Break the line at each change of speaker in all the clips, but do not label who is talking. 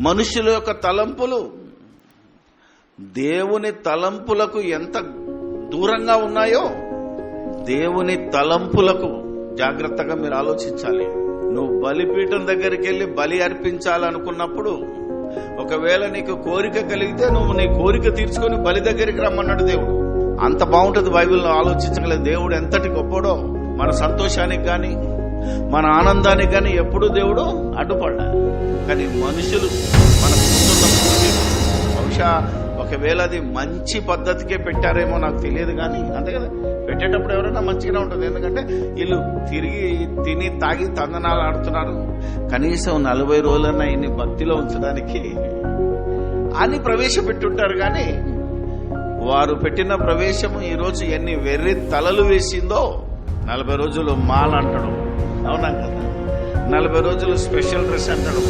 మనుషుల యొక్క తలంపులు దేవుని తలంపులకు ఎంత దూరంగా ఉన్నాయో దేవుని తలంపులకు జాగ్రత్తగా మీరు ఆలోచించాలి. నువ్వు బలిపీఠం దగ్గరికి వెళ్ళి బలి అర్పించాలనుకున్నప్పుడు ఒకవేళ నీకు కోరిక కలిగితే నువ్వు నీ కోరిక తీర్చుకొని బలి దగ్గరికి రమ్మన్నాడు దేవుడు. అంత బాగుంటుంది బైబిల్లో ఆలోచించగలేదు. దేవుడు ఎంతటి గొప్పడో. మన సంతోషానికి కానీ మన ఆనందానికి కానీ ఎప్పుడూ దేవుడు అడ్డుపడ్డా. కానీ మనుషులు మనకు బహుశా ఒకవేళ అది మంచి పద్ధతికే పెట్టారేమో నాకు తెలియదు, కానీ అంతే కదా, పెట్టేటప్పుడు ఎవరైనా మంచిగానే ఉంటుంది. ఎందుకంటే వీళ్ళు తిరిగి తిని తాగి తందనాలు ఆడుతున్నారు, కనీసం 40 రోజులన్నా ఇన్ని భక్తిలో ఉంచడానికి అని ప్రవేశపెట్టుంటారు. కానీ వారు పెట్టిన ప్రవేశము ఈరోజు ఎన్ని వెర్రి తలలు వేసిందో. 40 రోజులు మాల అంటాడు, అవునా కదా, 40 రోజులు స్పెషల్ డ్రెస్ అంటాడు.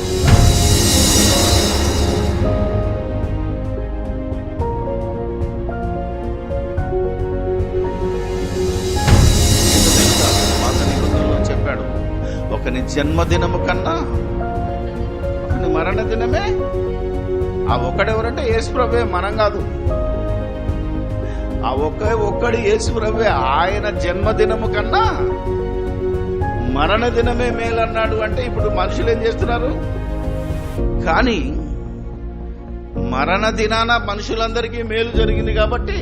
చెప్పాడు, ఒకని జన్మదినము కన్నా ఒకని మరణ దినమే. ఆ ఒక్కడెవరంటే యేసుప్రభువే, మనం కాదు. ఆ ఒక్కడి యేసుప్రభువే. ఆయన జన్మదినము కన్నా మరణ దినమే మేలన్నాడు. అంటే ఇప్పుడు మనుషులు ఏం చేస్తున్నారు? కానీ మరణ దినాన మనుషులందరికీ మేలు జరిగింది కాబట్టి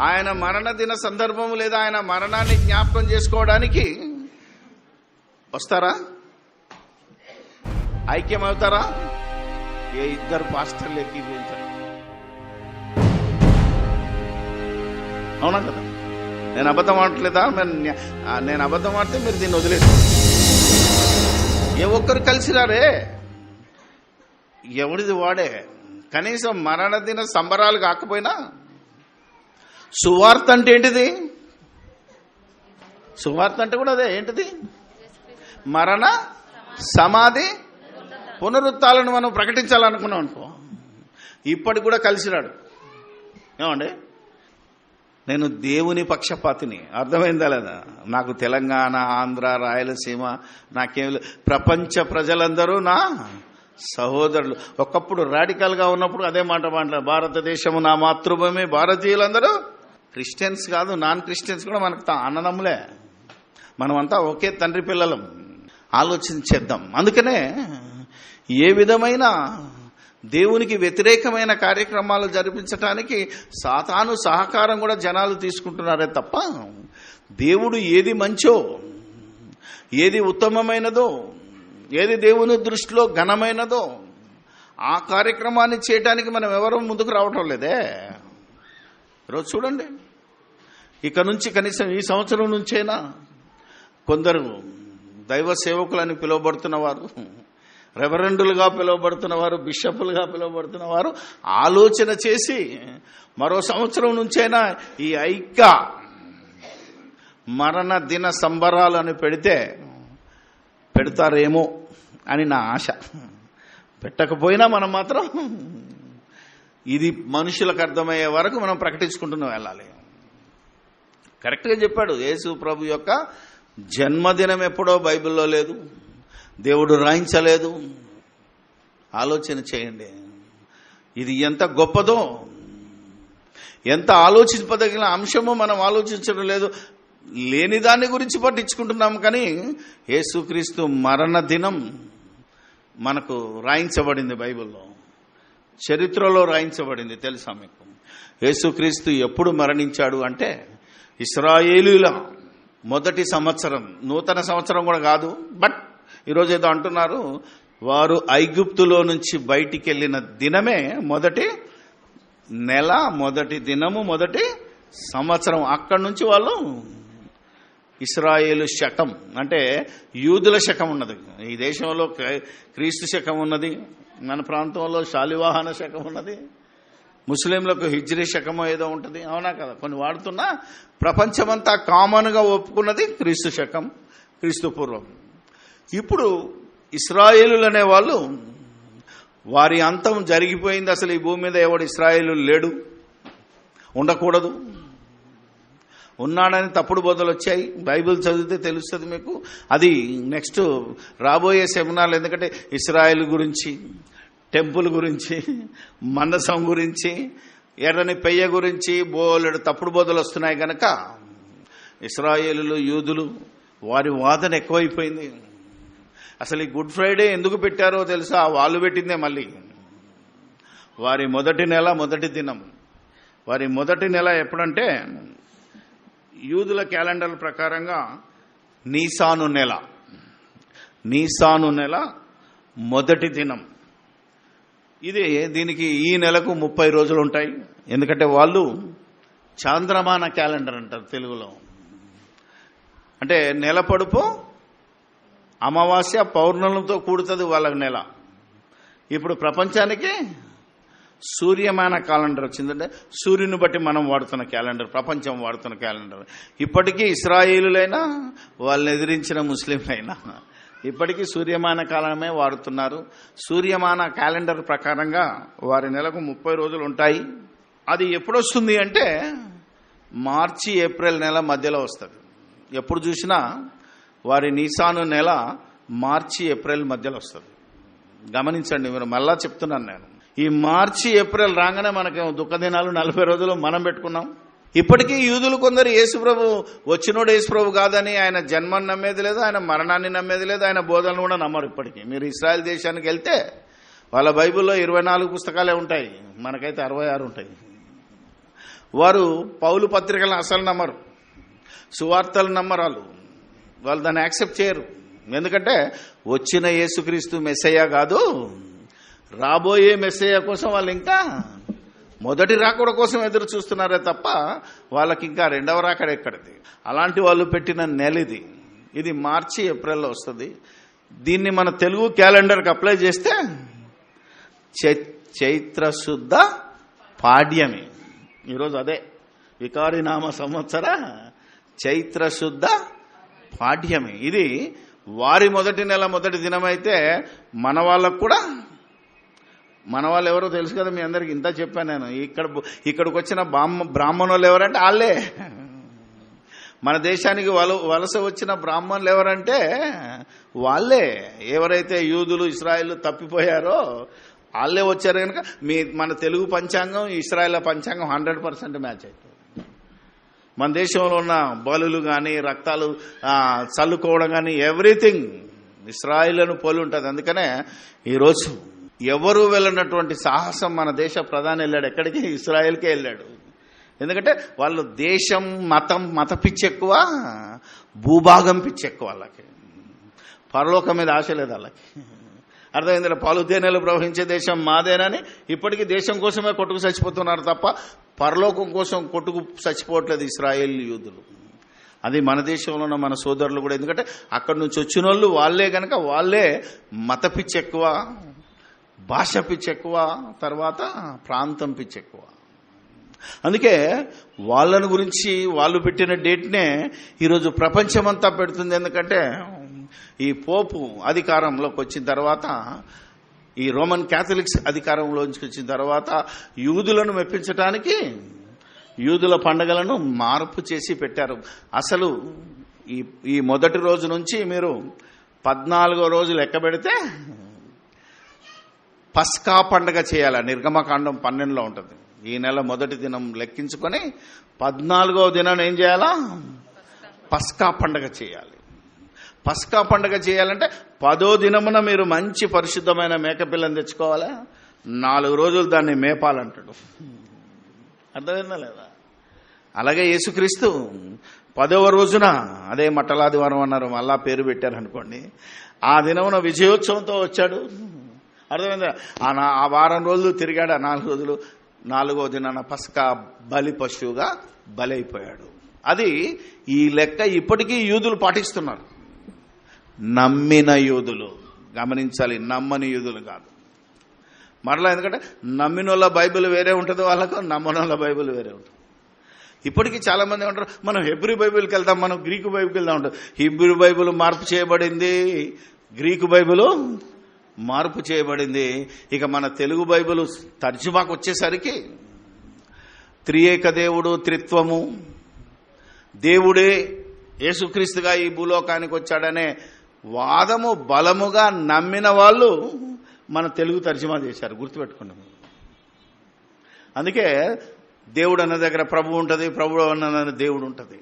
ఆయన మరణ దిన సందర్భం లేదా ఆయన మరణాన్ని జ్ఞాపకం చేసుకోవడానికి వస్తారా? ఐక్యమవుతారా? ఏ ఇద్దరు పాస్టర్లు ఎక్కిపోయించారు, అవునా కదా? నేను అబద్ధం ఆడట్లేదా? నేను అబద్ధం ఆడితే మీరు దీన్ని వదిలేదు. ఏ ఒక్కరు కలిసిరారే, ఎవడిది వాడే. కనీసం మరణ దిన సంబరాలు కాకపోయినా సువార్త అంటే ఏంటిది? సువార్త అంటే కూడా అదే. ఏంటిది? మరణ సమాధి పునరుత్థాలను మనం ప్రకటించాలనుకున్నాం అనుకో, ఇప్పటికి కూడా కలిసిరాడు. ఏమండి, నేను దేవుని పక్షపాతిని, అర్థమైందా లేదా? నాకు తెలంగాణ, ఆంధ్ర, రాయలసీమ నాకేం, ప్రపంచ ప్రజలందరూ నా సహోదరులు. ఒకప్పుడు రాడికల్గా ఉన్నప్పుడు అదే మాట మాట్లాడారు, భారతదేశము నా మాతృభూమి, భారతీయులందరూ క్రిస్టియన్స్ కాదు, నాన్ క్రిస్టియన్స్ కూడా మనకు అన్నదమ్ములే, మనమంతా ఒకే తండ్రి పిల్లలం. ఆలోచించేద్దాం. అందుకనే ఏ విధమైన దేవునికి వ్యతిరేకమైన కార్యక్రమాలు జరిపించడానికి సాతాను సహకారం కూడా జనాలు తీసుకుంటున్నారే తప్ప, దేవుడు ఏది మంచో, ఏది ఉత్తమమైనదో, ఏది దేవుని దృష్టిలో ఘనమైనదో ఆ కార్యక్రమాన్ని చేయడానికి మనం ఎవరూ ముందుకు రావటం లేదే. ఈరోజు చూడండి, ఇక నుంచి కనీసం ఈ సంవత్సరం నుంచైనా కొందరు దైవ సేవకులని పిలువబడుతున్న వారు, రెవరెండులుగా పిలువబడుతున్న వారు, బిషపులుగా పిలువబడుతున్న వారు ఆలోచన చేసి మరో సంవత్సరం నుంచైనా ఈ ఐక్య మరణ దిన సంబరాలను పెడతారేమో అని నా ఆశ. పెట్టకపోయినా మనం మాత్రం ఇది మనుషులకు అర్థమయ్యే వరకు మనం ప్రకటించుకుంటూనే వెళ్ళాలి. కరెక్ట్గా చెప్పాడు. యేసు ప్రభు యొక్క జన్మదినం ఎప్పుడో బైబిల్లో లేదు, దేవుడు రాయించలేదు. ఆలోచన చేయండి, ఇది ఎంత గొప్పదో, ఎంత ఆలోచింపదగిన అంశమో మనం ఆలోచించడం లేదు. లేని దాని గురించి పట్టించుకుంటున్నాం. కానీ యేసుక్రీస్తు మరణ దినం మనకు రాయించబడింది, బైబిల్లో చరిత్రలో రాయించబడింది. తెలుసా మీకు? యేసుక్రీస్తు ఎప్పుడు మరణించాడు అంటే ఇశ్రాయేలీయుల మొదటి సంవత్సరం, నూతన సంవత్సరం కూడా కాదు. బట్ ఈరోజు ఏదో అంటున్నారు, వారు ఐగుప్తులో నుంచి బయటికి వెళ్ళిన దినమే మొదటి నెల, మొదటి దినము, మొదటి సంవత్సరం. అక్కడి నుంచి వాళ్ళు ఇశ్రాయేలు శకం అంటే యూదుల శకం ఉన్నది. ఈ దేశంలో క్రీస్తు శకం ఉన్నది, మన ప్రాంతంలో శాలివాహన శకం ఉన్నది, ముస్లింలకు హిజ్రీ శకమో ఏదో ఉంటుంది, అవునా కదా? కొన్ని వాడుతున్నా ప్రపంచమంతా కామన్గా ఒప్పుకున్నది క్రీస్తు శకం, క్రీస్తు పూర్వం. ఇప్పుడు ఇశ్రాయేలులు అనేవాళ్ళు, వారి అంతం జరిగిపోయింది. అసలు ఈ భూమి మీద ఎవడు ఇశ్రాయేలు లేడు, ఉండకూడదు, ఉన్నాడని తప్పుడు బోధలు వచ్చాయి. బైబిల్ చదివితే తెలుస్తుంది మీకు. అది నెక్స్ట్ రాబోయే సెమినార్లు. ఎందుకంటే ఇశ్రాయేల్ గురించి, టెంపుల్ గురించి, మందసం గురించి, ఎర్రని పెయ్య గురించి బోలెడు తప్పుడు బోధలు వస్తున్నాయి కనుక ఇశ్రాయేలులు, యూదులు వారి వాదన ఎక్కువైపోయింది. అసలు ఈ గుడ్ ఫ్రైడే ఎందుకు పెట్టారో తెలుసా? వాళ్ళు పెట్టిందే. మళ్ళీ వారి మొదటి నెల మొదటి దినం. వారి మొదటి నెల ఎప్పుడంటే యూదుల క్యాలెండర్ ప్రకారంగా నీసాను నెల. నీసాను నెల మొదటి దినం. దీనికి ఈ నెలకు 30 రోజులు ఉంటాయి. ఎందుకంటే వాళ్ళు చాంద్రమాన క్యాలెండర్ అంటారు తెలుగులో. అంటే నెల పొడుపు అమావాస్య పౌర్ణములతో కూడుతుంది వాళ్ళ నెల. ఇప్పుడు ప్రపంచానికి సూర్యమాన క్యాలెండర్ వచ్చిందంటే సూర్యుని బట్టి మనం వాడుతున్న క్యాలెండర్, ప్రపంచం వాడుతున్న క్యాలెండర్. ఇప్పటికీ ఇశ్రాయేలులైనా వాళ్ళని ఎదిరించిన ముస్లింలైనా ఇప్పటికీ సూర్యమాన కాలమే వాడుతున్నారు. సూర్యమాన క్యాలెండర్ ప్రకారంగా వారి నెలకు 30 రోజులు ఉంటాయి. అది ఎప్పుడు వస్తుంది అంటే మార్చి ఏప్రిల్ నెల మధ్యలో వస్తుంది. ఎప్పుడు చూసినా వారి నీసాను నెల మార్చి ఏప్రిల్ మధ్యలో వస్తుంది. గమనించండి, మీరు మళ్ళా చెప్తున్నాను నేను. ఈ మార్చి ఏప్రిల్ రాగానే మనకి దుఃఖదినాలు 40 రోజులు మనం పెట్టుకున్నాం. ఇప్పటికీ యూదులు కొందరు యేసుప్రభు వచ్చినోడు యేసుప్రభు కాదని, ఆయన జన్మని నమ్మేది లేదు, ఆయన మరణాన్ని నమ్మేది లేదు, ఆయన బోధనలు కూడా నమ్మరు. ఇప్పటికీ మీరు ఇశ్రాయేల్ దేశానికి వెళ్తే వాళ్ళ బైబిల్లో 24 పుస్తకాలే ఉంటాయి, మనకైతే 66 ఉంటాయి. వారు పౌలు పత్రికలను అసలు నమ్మరు, సువార్తలు నమ్మరాలు. వాళ్ళు దాన్ని యాక్సెప్ట్ చేయరు. ఎందుకంటే వచ్చిన యేసుక్రీస్తు మెస్సయ్య కాదు, రాబోయే మెస్సయ్య కోసం వాళ్ళు ఇంకా మొదటి రాకడ కోసం ఎదురు చూస్తున్నారే తప్ప వాళ్ళకి ఇంకా రెండవ రాకడ ఎక్కడిది. అలాంటి వాళ్ళు పెట్టిన నెల ఇది. ఇది మార్చి ఏప్రిల్లో వస్తుంది. దీన్ని మన తెలుగు క్యాలెండర్కి అప్లై చేస్తే చైత్రశుద్ధ పాడ్యమి. ఈరోజు అదే వికారినామ సంవత్సర చైత్రశుద్ధ పాడ్యమి. ఇది వారి మొదటి నెల మొదటి దినమైతే మన వాళ్ళకు కూడా, మన వాళ్ళు ఎవరో తెలుసు కదా మీ అందరికి. ఇంత చెప్పాను నేను. ఇక్కడికి వచ్చిన బ్రాహ్మణులు ఎవరంటే వాళ్ళే. మన దేశానికి వలస వచ్చిన బ్రాహ్మణులు ఎవరంటే వాళ్ళే. ఎవరైతే యూదులు ఇశ్రాయేల్ తప్పిపోయారో వాళ్ళే వచ్చారు కనుక మన తెలుగు పంచాంగం ఇశ్రాయేల్ పంచాంగం 100% మ్యాచ్ అవుతుంది. మన దేశంలో ఉన్న బలులు కానీ, రక్తాలు చల్లుకోవడం కానీ, ఎవ్రీథింగ్ ఇశ్రాయేలును పోలి ఉంటుంది. అందుకనే ఈరోజు ఎవరు వెళ్ళినటువంటి సాహసం మన దేశ ప్రధాని వెళ్ళాడు. ఎక్కడికి? ఇశ్రాయేల్కే వెళ్ళాడు. ఎందుకంటే వాళ్ళు దేశం, మత పిచ్చి ఎక్కువ, భూభాగం పిచ్చి ఎక్కువ. వాళ్ళకి పరలోకం మీద ఆశ లేదు వాళ్ళకి. అర్థమైంది? పాలు తేనెలు ప్రవహించే దేశం మాదేనని ఇప్పటికీ దేశం కోసమే కొట్టుకు చచ్చిపోతున్నారు తప్ప పరలోకం కోసం కొట్టుకు చచ్చిపోవట్లేదు ఇశ్రాయేల్ యూదులు. అది మన దేశంలో ఉన్న మన సోదరులు కూడా. ఎందుకంటే అక్కడి నుంచి వచ్చిన వాళ్ళు వాళ్ళే కనుక వాళ్ళే మత పిచ్చి ఎక్కువ, భాష పిచ్చి ఎక్కువ, తర్వాత ప్రాంతం పిచ్చి ఎక్కువ. అందుకే వాళ్ళను గురించి వాళ్ళు పెట్టిన డేట్నే ఈరోజు ప్రపంచమంతా పెడుతుంది. ఎందుకంటే ఈ పోపు అధికారంలోకి వచ్చిన తర్వాత, ఈ రోమన్ క్యాథలిక్స్ అధికారంలోకి వచ్చిన తర్వాత యూదులను మెప్పించడానికి యూదుల పండుగలను మార్పు చేసి పెట్టారు. అసలు ఈ మొదటి రోజు నుంచి మీరు 14వ రోజు లెక్క పెడితే పస్కా పండుగ చేయాలి. నిర్గమకాండం 12లో ఉంటుంది. ఈ నెల మొదటి దినం లెక్కించుకొని 14వ దినం ఏం చేయాలా? పస్కా పండుగ చేయాలి. పస్కా పండుగ చేయాలంటే 10వ దినమున మీరు మంచి పరిశుద్ధమైన మేకపిల్లని తెచ్చుకోవాలా. 4 రోజులు దాన్ని మేపాలంటాడు. అర్థమైందా లేదా? అలాగే యేసుక్రీస్తు 10వ రోజున, అదే మట్టలాదివారం అన్నారు, మళ్ళా పేరు పెట్టారు అనుకోండి, ఆ దినమున విజయోత్సవంతో వచ్చాడు. అర్థమైందా? ఆ వారం రోజులు తిరిగాడు. 4 రోజులు 4వ దినాన పస్కా బలి పశువుగా బలి అయిపోయాడు. అది ఈ లెక్క ఇప్పటికీ యూదులు పాటిస్తున్నారు. నమ్మిన యూదులు, గమనించాలి, నమ్మని యూదులు కాదు. మరలా ఎందుకంటే నమ్మిన వాళ్ళ బైబిల్ వేరే ఉంటుంది, వాళ్ళకు నమ్మని వాళ్ళ బైబిల్ వేరే ఉంటుంది. ఇప్పటికీ చాలా మంది ఉంటారు, మనం హెబ్రీ బైబిల్కి వెళ్తాం, మనం గ్రీకు బైబిల్కి వెళ్దాం ఉంటాం. హెబ్రీ బైబిల్ మార్పు చేయబడింది, గ్రీకు బైబిల్ మార్పు చేయబడింది. ఇక మన తెలుగు బైబిల్ తర్జుమాకు వచ్చేసరికి త్రియేక దేవుడు, త్రిత్వము, దేవుడే యేసుక్రీస్తుగా ఈ భూలోకానికి వచ్చాడనే వాదము బలముగా నమ్మిన వాళ్ళు మన తెలుగు తర్జుమా చేశారు, గుర్తుపెట్టుకున్నాం. అందుకే దేవుడు అన్న దగ్గర ప్రభు ఉంటుంది, ప్రభువు అన్న దేవుడు ఉంటుంది.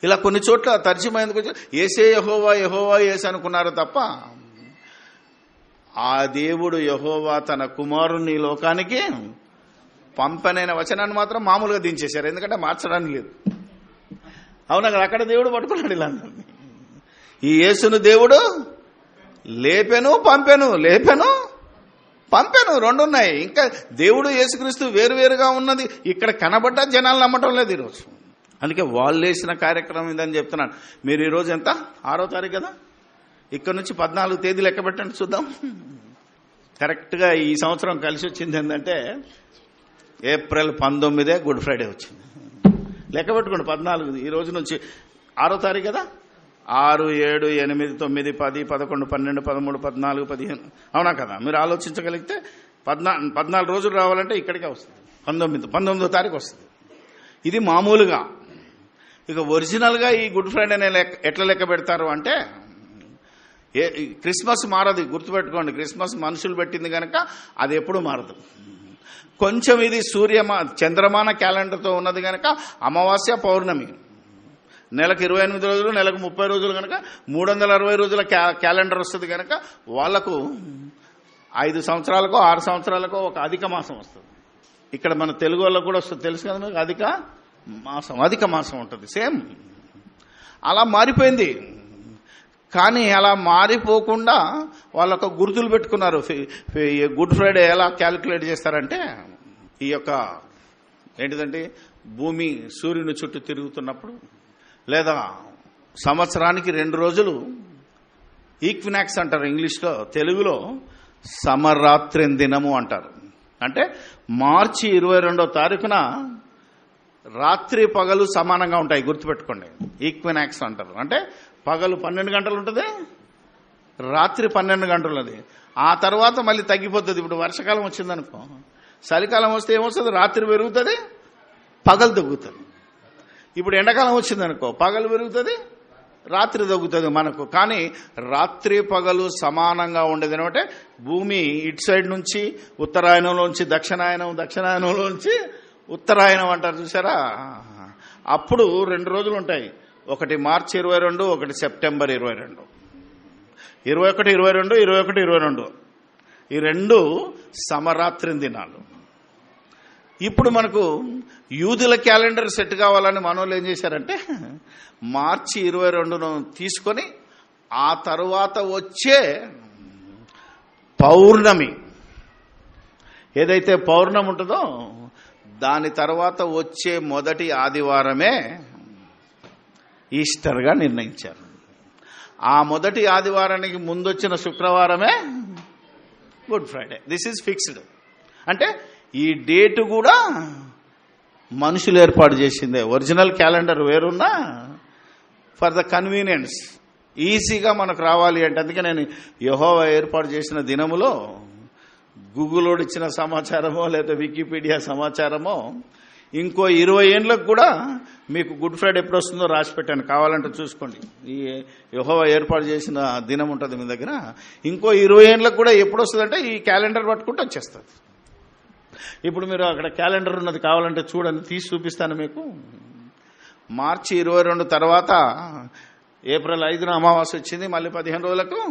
ఇలా కొన్ని చోట్ల తర్జుమా ఎందుకు వచ్చి ఏసే యెహోవా, యెహోవా యేసు అనుకున్నారు తప్ప ఆ దేవుడు యెహోవా తన కుమారుని లోకానికి పంపనైన వచనాన్ని మాత్రం మామూలుగా దించేశారు, ఎందుకంటే మార్చడానికి లేదు. అవునా కదా, అక్కడ దేవుడు పట్టుకున్నాడు ఇలా. ఈ యేసును దేవుడు లేపెను పంపెను, లేపెను పంపెను, రెండు ఉన్నాయి. ఇంకా దేవుడు యేసుక్రీస్తు వేరువేరుగా ఉన్నది ఇక్కడ కనబడ్డ జనాలు నమ్మటం లేదు ఈరోజు. అందుకే వాళ్ళు వేసిన కార్యక్రమం ఇదని చెప్తున్నాను. మీరు ఈరోజు ఎంత 6వ తారీఖు కదా, ఇక్కడ నుంచి 14 తేదీ లెక్క పెట్టండి చూద్దాం. కరెక్ట్గా ఈ సంవత్సరం కలిసి వచ్చింది ఏంటంటే ఏప్రిల్ 19 గుడ్ ఫ్రైడే వచ్చింది. లెక్క పెట్టుకోండి 14, ఈ రోజు నుంచి 6వ తారీఖు కదా, 6, 7, 8, 9, 10, 11, 12, 13, 14, 15 అవునా కదా. మీరు ఆలోచించగలిగితే 14 రోజులు రావాలంటే ఇక్కడికే వస్తుంది. 19వ తారీఖు వస్తుంది. ఇది మామూలుగా. ఇక ఒరిజినల్గా ఈ గుడ్ ఫ్రైడేని ఎట్లా లెక్క పెడతారు అంటే క్రిస్మస్ మారదు, గుర్తుపెట్టుకోండి. క్రిస్మస్ మనుషులు పెట్టింది కనుక అది ఎప్పుడు మారదు. కొంచెం ఇది చంద్రమాన క్యాలెండర్తో ఉన్నది కనుక అమావాస్య, పౌర్ణమి, నెలకు 28 రోజులు, నెలకు 30 రోజులు కనుక 360 రోజుల క్యాలెండర్ వస్తుంది కనుక వాళ్లకు 5 సంవత్సరాలకో 6 సంవత్సరాలకో ఒక అధిక మాసం వస్తుంది. ఇక్కడ మన తెలుగు వాళ్ళకు కూడా వస్తుంది, తెలుసు కదా మీకు, అధిక మాసం ఉంటుంది. సేమ్ అలా మారిపోయింది. కానీ అలా మారిపోకుండా వాళ్ళొక గుర్తులు పెట్టుకున్నారు. గుడ్ ఫ్రైడే ఎలా క్యాలిక్యులేట్ చేస్తారంటే ఈ యొక్క ఏంటిదంటే భూమి సూర్యుని చుట్టూ తిరుగుతున్నప్పుడు, లేదా సంవత్సరానికి 2 రోజులు ఈక్వినాక్స్ అంటారు ఇంగ్లీష్లో, తెలుగులో సమరాత్రి దినము అంటారు. అంటే మార్చి 22వ తారీఖున రాత్రి పగలు సమానంగా ఉంటాయి, గుర్తుపెట్టుకోండి. ఈక్వినాక్స్ అంటారు. అంటే పగలు 12 గంటలు ఉంటుంది, రాత్రి 12 గంటలు ఉన్నది. ఆ తర్వాత మళ్ళీ తగ్గిపోతుంది. ఇప్పుడు వర్షాకాలం వచ్చిందనుకో, చలికాలం వస్తే ఏమొస్తుంది, రాత్రి పెరుగుతుంది, పగలు తగ్గుతుంది. ఇప్పుడు ఎండాకాలం వచ్చిందనుకో, పగలు పెరుగుతుంది, రాత్రి తగ్గుతుంది మనకు. కానీ రాత్రి పగలు సమానంగా ఉండేది అంటే భూమి ఇటు సైడ్ నుంచి ఉత్తరాయణంలోంచి దక్షిణాయనం, దక్షిణాయనంలోంచి ఉత్తరాయణం అంటారు చూసారా. అప్పుడు 2 రోజులు ఉంటాయి, ఒకటి మార్చి 22, ఒకటి సెప్టెంబర్ 22. 21, 22, 21, 22 ఈ 2 సమరాత్రి దినాలు. ఇప్పుడు మనకు యూదుల క్యాలెండర్ సెట్ కావాలని మనోళ్ళు ఏం చేశారంటే మార్చి 22ను తీసుకొని ఆ తరువాత వచ్చే పౌర్ణమి ఏదైతే పౌర్ణమి ఉంటుందో దాని తర్వాత వచ్చే మొదటి ఆదివారమే ఈస్టర్గా నిర్ణయించారు. ఆ మొదటి ఆదివారానికి ముందొచ్చిన శుక్రవారమే good Friday. This is fixed. అంటే ఈ డేటు కూడా మనుషులు ఏర్పాటు చేసిందే. ఒరిజినల్ క్యాలెండర్ వేరున్నా ఫర్ ద కన్వీనియన్స్ ఈజీగా మనకు రావాలి అంటే, అందుకే నేను యెహోవా ఏర్పాటు చేసిన దినములో గూగుల్లోడు ఇచ్చిన సమాచారమో లేదా వికీపీడియా సమాచారమో ఇంకో 20 ఏళ్ళకు కూడా మీకు గుడ్ ఫ్రైడే ఎప్పుడు వస్తుందో రాసి పెట్టాను, కావాలంటే చూసుకోండి. ఈ యెహోవా ఏర్పాటు చేసిన దినం ఉంటుంది మీ దగ్గర. ఇంకో 20 ఏళ్ళకు కూడా ఎప్పుడు వస్తుందంటే ఈ క్యాలెండర్ పట్టుకుంటే వచ్చేస్తుంది. ఇప్పుడు మీరు అక్కడ క్యాలెండర్ ఉన్నది, కావాలంటే చూడండి, తీసి చూపిస్తాను మీకు. మార్చి 22 తర్వాత ఏప్రిల్ 5న అమావాస్య వచ్చింది, మళ్ళీ 15 రోజులకు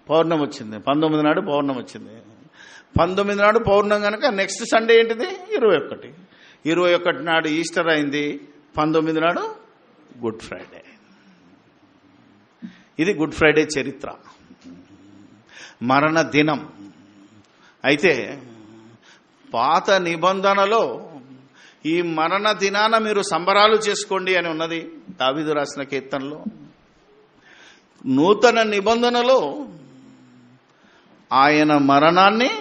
పౌర్ణమి వచ్చింది. 19 నాడు పౌర్ణమి వచ్చింది. 19 నాడు పౌర్ణమి కనుక నెక్స్ట్ సండే ఏంటిది 21. 21 నాడు ఈస్టర్ అయింది, 19 నాడు గుడ్ ఫ్రైడే. ఇది గుడ్ ఫ్రైడే చరిత్ర, మరణ దినం. అయితే పాత నిబంధనలో ఈ మరణ దినాన మీరు సంబరాలు చేసుకోండి అని ఉన్నది దావీదు రాసిన కీర్తనలో. నూతన నిబంధనలో ఆయన మరణాన్ని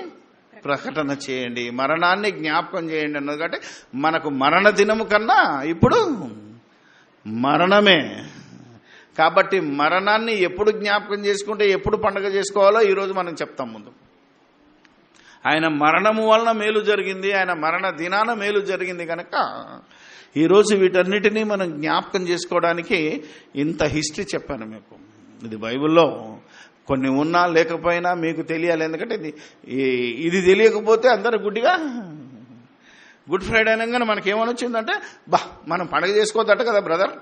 ప్రకటన చేయండి, మరణాన్ని జ్ఞాపకం చేయండి అన్నది. కాబట్టి మనకు మరణ దినము కన్నా ఇప్పుడు మరణమే. కాబట్టి మరణాన్ని ఎప్పుడు జ్ఞాపకం చేసుకుంటే ఎప్పుడు పండుగ చేసుకోవాలో ఈరోజు మనం చెప్తాం. ముందు ఆయన మరణము వలన మేలు జరిగింది, ఆయన మరణ దినాన మేలు జరిగింది కనుక ఈరోజు వీటన్నిటినీ మనం జ్ఞాపకం చేసుకోవడానికి ఇంత హిస్టరీ చెప్పాను మీకు. ఇది బైబిల్లో కొన్ని ఉన్నా లేకపోయినా మీకు తెలియాలి. ఎందుకంటే ఇది తెలియకపోతే అందరూ గుడ్డిగా గుడ్ ఫ్రైడే అనగానే మనకేమని వచ్చిందంటే, మనం పండగ చేసుకోవద్దట కదా బ్రదర్.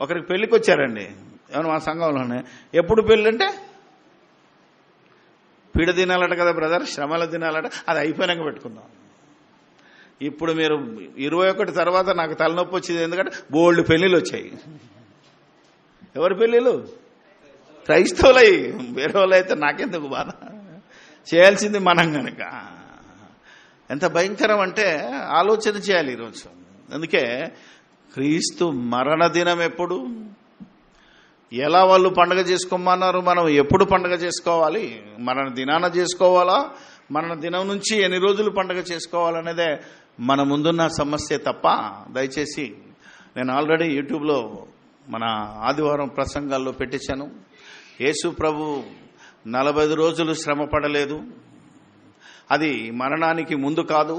ఒకరికి పెళ్లికి వచ్చారండి, ఏమన్నా మా సంఘంలోనే. ఎప్పుడు పెళ్ళి అంటే పీడ తినాలట కదా బ్రదర్, శ్రమల తినాలట. అది అయిపోయినాక పెట్టుకుందాం. ఇప్పుడు మీరు 21 తర్వాత నాకు తలనొప్పి వచ్చింది, ఎందుకంటే బోల్డ్ పెళ్లిళ్ళు వచ్చాయి. ఎవరి పెళ్లిళ్ళు? క్రైస్తవులై. వేరే వాళ్ళు అయితే నాకెందుకు బాధ, చేయాల్సింది మనం కనుక. ఎంత భయంకరం అంటే ఆలోచన చేయాలి ఈరోజు. అందుకే క్రీస్తు మరణ దినం ఎప్పుడు, ఎలా వాళ్ళు పండుగ చేసుకోమన్నారు, మనం ఎప్పుడు పండుగ చేసుకోవాలి, మరణ దినాన చేసుకోవాలా, మరణ దినం నుంచి ఎన్ని రోజులు పండుగ చేసుకోవాలనేదే మన ముందున్న సమస్య తప్ప. దయచేసి నేను ఆల్రెడీ యూట్యూబ్లో మన ఆదివారం ప్రసంగాల్లో పెట్టించాను. యేసు ప్రభు 40 రోజులు శ్రమ పడలేదు. అది మరణానికి ముందు కాదు.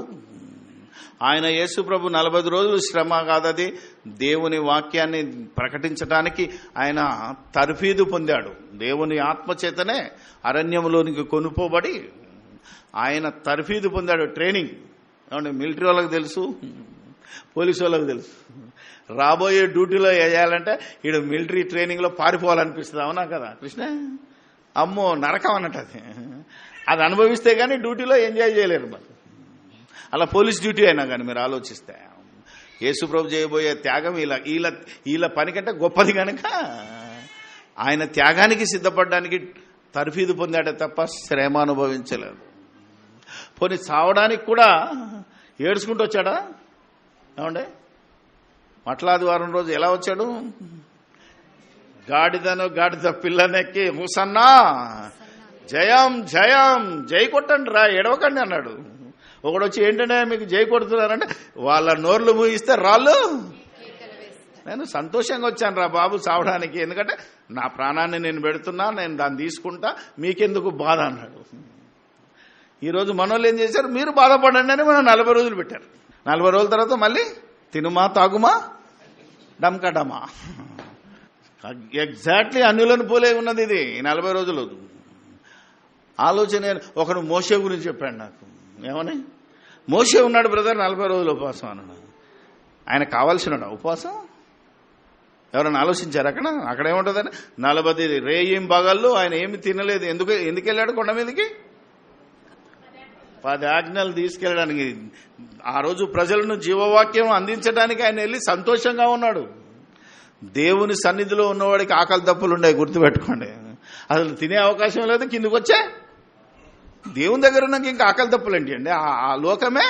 ఆయన యేసు ప్రభు 40 రోజులు శ్రమ కాదు, అది దేవుని వాక్యాన్ని ప్రకటించడానికి ఆయన తర్ఫీదు పొందాడు. దేవుని ఆత్మచేతనే అరణ్యంలోనికి కొనుపోబడి ఆయన తర్ఫీదు పొందాడు. ట్రైనింగ్ ఏమంటే మిలిటరీ వాళ్ళకి తెలుసు, పోలీసు వాళ్ళకి తెలుసు. రాబోయే డ్యూటీలో వేయాలంటే ఈడు మిలిటరీ ట్రైనింగ్లో పారిపోవాలనిపిస్తుంది. అవునా కదా కృష్ణ? అమ్మో నరకం అన్నట్టు. అది అనుభవిస్తే కానీ డ్యూటీలో ఎంజాయ్ చేయలేరు. మరి అలా పోలీస్ డ్యూటీ అయినా కానీ మీరు ఆలోచిస్తే యేసుప్రభు చేయబోయే త్యాగం వీళ్ళ పని కంటే గొప్పది కనుక ఆయన త్యాగానికి సిద్ధపడడానికి తర్ఫీదు పొందాడే తప్ప శ్రమ అనుభవించలేదు. పోనీ చావడానికి కూడా ఏడ్చుకుంటూ వచ్చాడా? ఏమండే మట్లాది వారం రోజు ఎలా వచ్చాడు? గాడిద పిల్లనెక్కి హుసన్నా జయం జయం జై కొట్టండి రా, ఎడవకండి అన్నాడు. ఒకడు వచ్చి ఏంటంటే మీకు జై కొడుతున్నారంటే వాళ్ళ నోర్లు మూయిస్తే రాళ్ళు. నేను సంతోషంగా వచ్చాను రా బాబు చావడానికి, ఎందుకంటే నా ప్రాణాన్ని నేను పెడుతున్నా, నేను దాన్ని తీసుకుంటా, మీకెందుకు బాధ అన్నాడు. ఈరోజు మనోళ్ళు ఏం చేశారు, మీరు బాధపడండి అని మనం 40 రోజులు పెట్టారు. 40 రోజుల తర్వాత మళ్ళీ తినుమా తాగుమా డమా. ఎగ్జాక్ట్లీ అన్యులను పోలే ఉన్నది ఇది 40 రోజులు. ఆలోచన. ఒకడు మోషే గురించి చెప్పాడు నాకు. ఏమని? మోషే ఉన్నాడు బ్రదర్ 40 రోజులు ఉపవాసం అన్నాడు. ఆయన కావాల్సినాడు ఉపవాసం? ఎవరైనా ఆలోచించారు? అక్కడ ఏముంటుందని 40 రేయిం పగళ్ళు ఆయన ఏమి తినలేదు. ఎందుకు వెళ్ళాడు కొండ మీదకి? 10 ఆజ్ఞలు తీసుకెళ్ళడానికి. ఆ రోజు ప్రజలను జీవవాక్యం అందించడానికి ఆయన వెళ్ళి సంతోషంగా ఉన్నాడు. దేవుని సన్నిధిలో ఉన్నవాడికి ఆకలి దప్పులు ఉన్నాయి, గుర్తుపెట్టుకోండి. అసలు తినే అవకాశం లేదు, కిందకు వచ్చే దేవుని దగ్గర ఉన్నాక ఇంకా ఆకలి దప్పులు ఏంటి అండి? ఆ లోకమే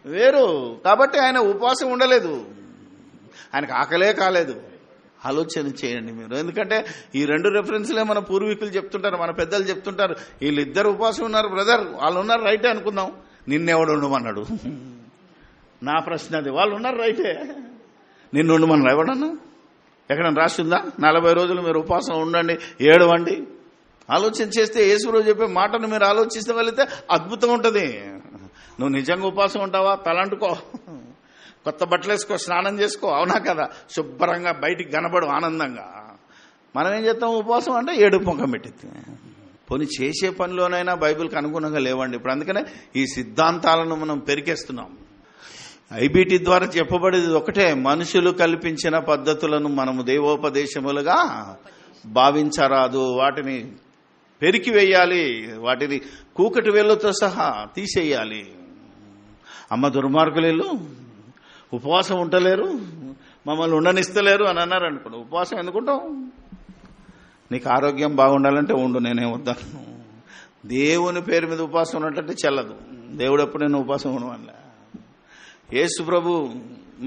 వేరు. కాబట్టి ఆయన ఉపవాసం ఉండలేదు, ఆయనకు ఆకలే కాలేదు. ఆలోచన చేయండి మీరు. ఎందుకంటే ఈ 2 రెఫరెన్స్లే మన పూర్వీకులు చెప్తుంటారు, మన పెద్దలు చెప్తుంటారు. వీళ్ళిద్దరు ఉపవాసం ఉన్నారు బ్రదర్, వాళ్ళు ఉన్నారు రైటే అనుకుందాం. నిన్నెవడు ఉండమన్నాడు? నా ప్రశ్న అది. వాళ్ళు ఉన్నారు రైటే, నిన్ను ఉండమన్నారు ఎవడన్నా? ఎక్కడన్నా రాస్తుందా? 40 రోజులు మీరు ఉపవాసం ఉండండి, ఏడవండి. ఆలోచన చేస్తే యేసుప్రభు చెప్పే మాటను మీరు ఆలోచిస్తే వెళితే అద్భుతం ఉంటుంది. నువ్వు నిజంగా ఉపవాసం ఉంటావా? తలంటుకో, కొత్త బట్టలు వేసుకో, స్నానం చేసుకో. అవునా కదా? శుభ్రంగా బయటికి కనబడు ఆనందంగా. మనం ఏం చేస్తాం? ఉపవాసం అంటే ఏడుపు ముఖం పెట్టింది. పోనీ చేసే పనిలోనైనా బైబిల్కి అనుగుణంగా లేవండి. ఇప్పుడు అందుకనే ఈ సిద్ధాంతాలను మనం పెరికేస్తున్నాం. ఐబీటీ ద్వారా చెప్పబడేది ఒకటే, మనుషులు కల్పించిన పద్ధతులను మనము దేవోపదేశములుగా భావించరాదు. వాటిని పెరికి వేయాలి, వాటిని కూకటి వేళ్ళతో సహా తీసేయాలి. అమ్మ దుర్మార్గులు ఉపవాసం ఉండలేరు, మమ్మల్ని ఉండనిస్తలేరు అని అన్నారు అనుకోండి. ఉపవాసం ఎందుకుంటావు? నీకు ఆరోగ్యం బాగుండాలంటే ఉండు, నేనే వద్దాను. దేవుని పేరు మీద ఉపవాసం ఉన్నట్టే చెల్లదు. దేవుడు ఎప్పుడు నేను ఉపవాసం ఉండవల్ల.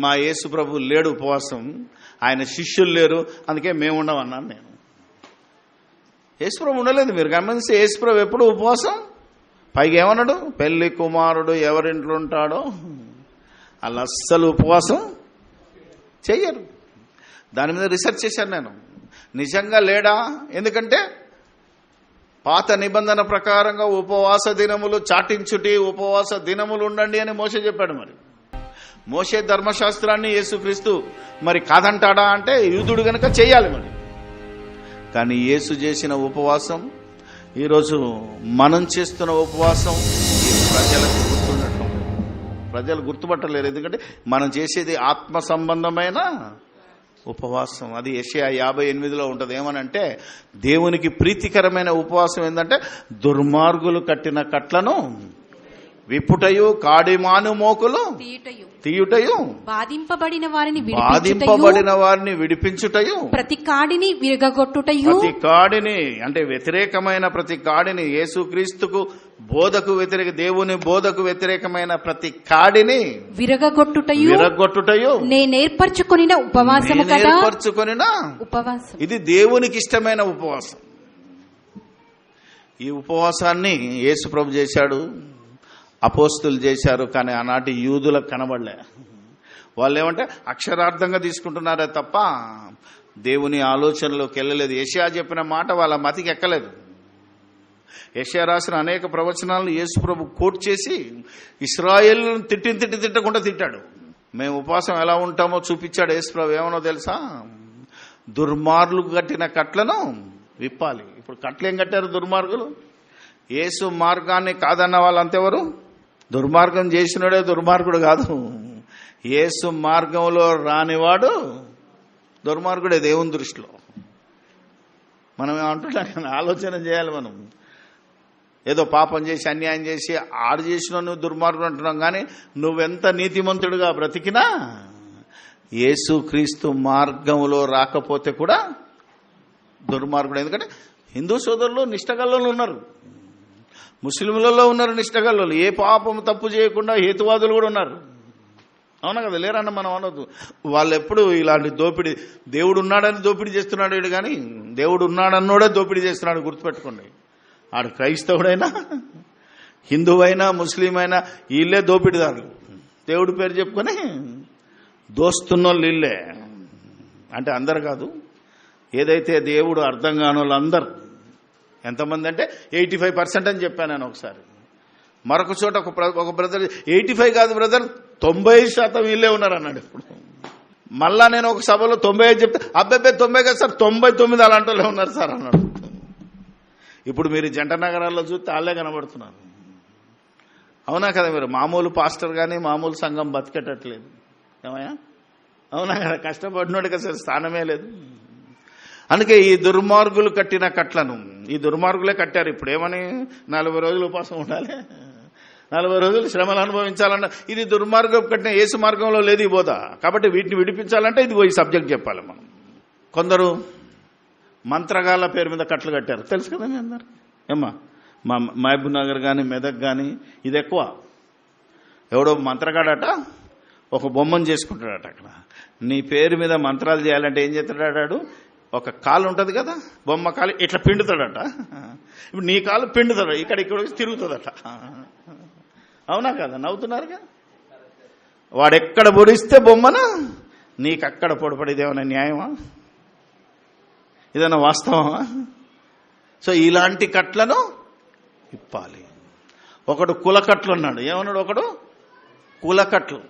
మా యేసు ప్రభు లేడు ఉపవాసం, ఆయన శిష్యులు లేరు, అందుకే మేము ఉండమన్నాను నేను. యేసుప్రభు ఉండలేదు. మీరు గమనిస్తే యేసుప్రభు ఎప్పుడు ఉపవాసం. పైగా ఏమన్నాడు? పెళ్లి కుమారుడు ఎవరింట్లో ఉంటాడో వాళ్ళు అస్సలు ఉపవాసం చెయ్యరు. దాని మీద రీసెర్చ్ చేశాను నేను. నిజంగా లేడా? ఎందుకంటే పాత నిబంధన ప్రకారంగా ఉపవాస దినములు చాటించుటి, ఉపవాస దినములు ఉండండి అని మోషే చెప్పాడు. మరి మోషే ధర్మశాస్త్రాన్ని యేసుక్రీస్తు మరి కాదంటాడా అంటే యూదుడు గనక చెయ్యాలి. మరి కానీ యేసు చేసిన ఉపవాసం, ఈరోజు మనం చేస్తున్న ఉపవాసం ఈ ప్రజలకు గుర్తుండటం, ప్రజలు గుర్తుపట్టలేరు. ఎందుకంటే మనం చేసేది ఆత్మ సంబంధమైన ఉపవాసం. అది యెషయా 58లో ఉంటుంది. ఏమనంటే, దేవునికి ప్రీతికరమైన ఉపవాసం ఏంటంటే దుర్మార్గులు కట్టిన కట్లను విప్పుటయు, కాడిమాను మోకులు తీయుటయు,
బాధింపబడిన వారిని విడిపించుటయు, ప్రతి కాడిని విరగొట్టుటయు,
ప్రతి కాడిని అంటే వ్యతిరేకమైన ప్రతి కాడిని, యేసుక్రీస్తుకు బోధకు వ్యతిరేక, దేవుని బోధకు వ్యతిరేకమైన ప్రతి కాడిని విరగొట్టుటయు
నేర్పరచుకొనిన ఉపవాసము కదా,
నేర్పరచుకొనిన
ఉపవాసం.
ఇది దేవునికి ఇష్టమైన ఉపవాసం. ఈ ఉపవాసాన్ని యేసు ప్రభు చేశాడు, అపోస్తులు చేశారు. కానీ ఆనాటి యూదులకు కనబడలే. వాళ్ళు ఏమంటే అక్షరార్థంగా తీసుకుంటున్నారే తప్ప దేవుని ఆలోచనలోకి వెళ్ళలేదు. యెషయా చెప్పిన మాట వాళ్ళ మతికి ఎక్కలేదు. యెషయా రాసిన అనేక ప్రవచనాలను యేసు ప్రభు కోట్ చేసి ఇశ్రాయేలును తిట్టకుండా తిట్టాడు. మేము ఉపవాసం ఎలా ఉంటామో చూపించాడు యేసు ప్రభు. ఏమనో తెలుసా? దుర్మార్గులు కట్టిన కట్లను విప్పాలి. ఇప్పుడు కట్లేం కట్టారు దుర్మార్గులు? యేసు మార్గాన్ని కాదన్న వాళ్ళంతెవరు? దుర్మార్గం చేసినోడే దుర్మార్గుడు కాదు. యేసు మార్గంలో రానివాడు దుర్మార్గుడే దేవుని దృష్టిలో. మనం ఏమంటున్నాం? ఆలోచన చేయాలి. మనం ఏదో పాపం చేసి అన్యాయం చేసి ఆడు చేసిన నువ్వు దుర్మార్గుడు అంటున్నాం. కానీ నువ్వెంత నీతిమంతుడుగా బ్రతికినా యేసుక్రీస్తు మార్గంలో రాకపోతే కూడా దుర్మార్గుడు. ఎందుకంటే హిందూ సోదరులు నిష్టగల్లో ఉన్నారు, ముస్లింలలో ఉన్నారు నిష్టగల్లో. ఏ పాపం తప్పు చేయకుండా హేతువాదులు కూడా ఉన్నారు. అవునా కదా? లేరన్న మనం అనొద్దు. వాళ్ళు ఎప్పుడు ఇలాంటి దోపిడీ, దేవుడు ఉన్నాడని దోపిడీ చేస్తున్నాడు వీడు. కానీ దేవుడు ఉన్నాడన్నోడే దోపిడీ చేస్తున్నాడు, గుర్తుపెట్టుకోండి. ఆడు క్రైస్తవుడైనా, హిందువైనా, ముస్లిం అయినా వీళ్ళే దోపిడీదారులు. దేవుడి పేరు చెప్పుకొని దోస్తున్నోళ్ళు వీళ్ళే. అంటే అందరు కాదు, ఏదైతే దేవుడు అర్థం కాని వాళ్ళు అందరు. ఎంతమంది అంటే 85% అని చెప్పాను నేను ఒకసారి. మరొక చోట ఒక బ్రదర్ 85 కాదు బ్రదర్ 90% వీళ్ళే ఉన్నారు అన్నాడు. ఇప్పుడు మళ్ళా నేను ఒక సభలో 95 చెప్తే, అబ్బాయి 90 కాదు సార్ 99 అలాంటి వాళ్ళే ఉన్నారు సార్ అన్నాడు. ఇప్పుడు మీరు జంట నగరాల్లో చూస్తే వాళ్ళే కనబడుతున్నారు. అవునా కదా? మీరు మామూలు పాస్టర్ కానీ మామూలు సంఘం బతికేటట్లేదు. ఏమయ్యా? అవునా కదా? కష్టపడినోడికి అసలు స్థానమే లేదు. అందుకే ఈ దుర్మార్గులు కట్టిన కట్లను ఈ దుర్మార్గులే కట్టారు. ఇప్పుడు ఏమని 40 రోజులు ఉపవాసం ఉండాలి, 40 రోజులు శ్రమలు అనుభవించాలన్న, ఇది దుర్మార్గం కట్టిన. యేసు మార్గంలో లేదు ఈ బోధ. కాబట్టి వీటిని విడిపించాలంటే ఇది ఈ సబ్జెక్ట్ చెప్పాలి మనం. కొందరు మంత్రగాళ్ళ పేరు మీద కట్లు కట్టారు, తెలుసు కదా మీ అందరు. ఏమ్మా, మా మహబూబ్ నగర్ కానీ మెదక్ కానీ ఇది ఎక్కువ. ఎవడో మంత్రగాడట ఒక బొమ్మను చేసుకుంటాడట. అక్కడ నీ పేరు మీద మంత్రాలు చేయాలంటే ఏం చేస్తాడాడు? ఒక కాలు ఉంటుంది కదా, బొమ్మ కాలు, ఇట్లా పిండుతాడట. ఇప్పుడు నీ కాలు పిండుతాడు, ఇక్కడ తిరుగుతుందట. అవునా కదా? నవ్వుతున్నారుగా. వాడెక్కడ పొడిస్తే బొమ్మను నీకు అక్కడ పొడిపడేది. ఏమైనా న్యాయమా? ఇదన్నా వాస్తవమా? సో ఇలాంటి కట్లను ఇప్పాలి. ఒకడు కులకట్లు అన్నాడు. ఏమన్నాడు? ఒకడు కులకట్లు,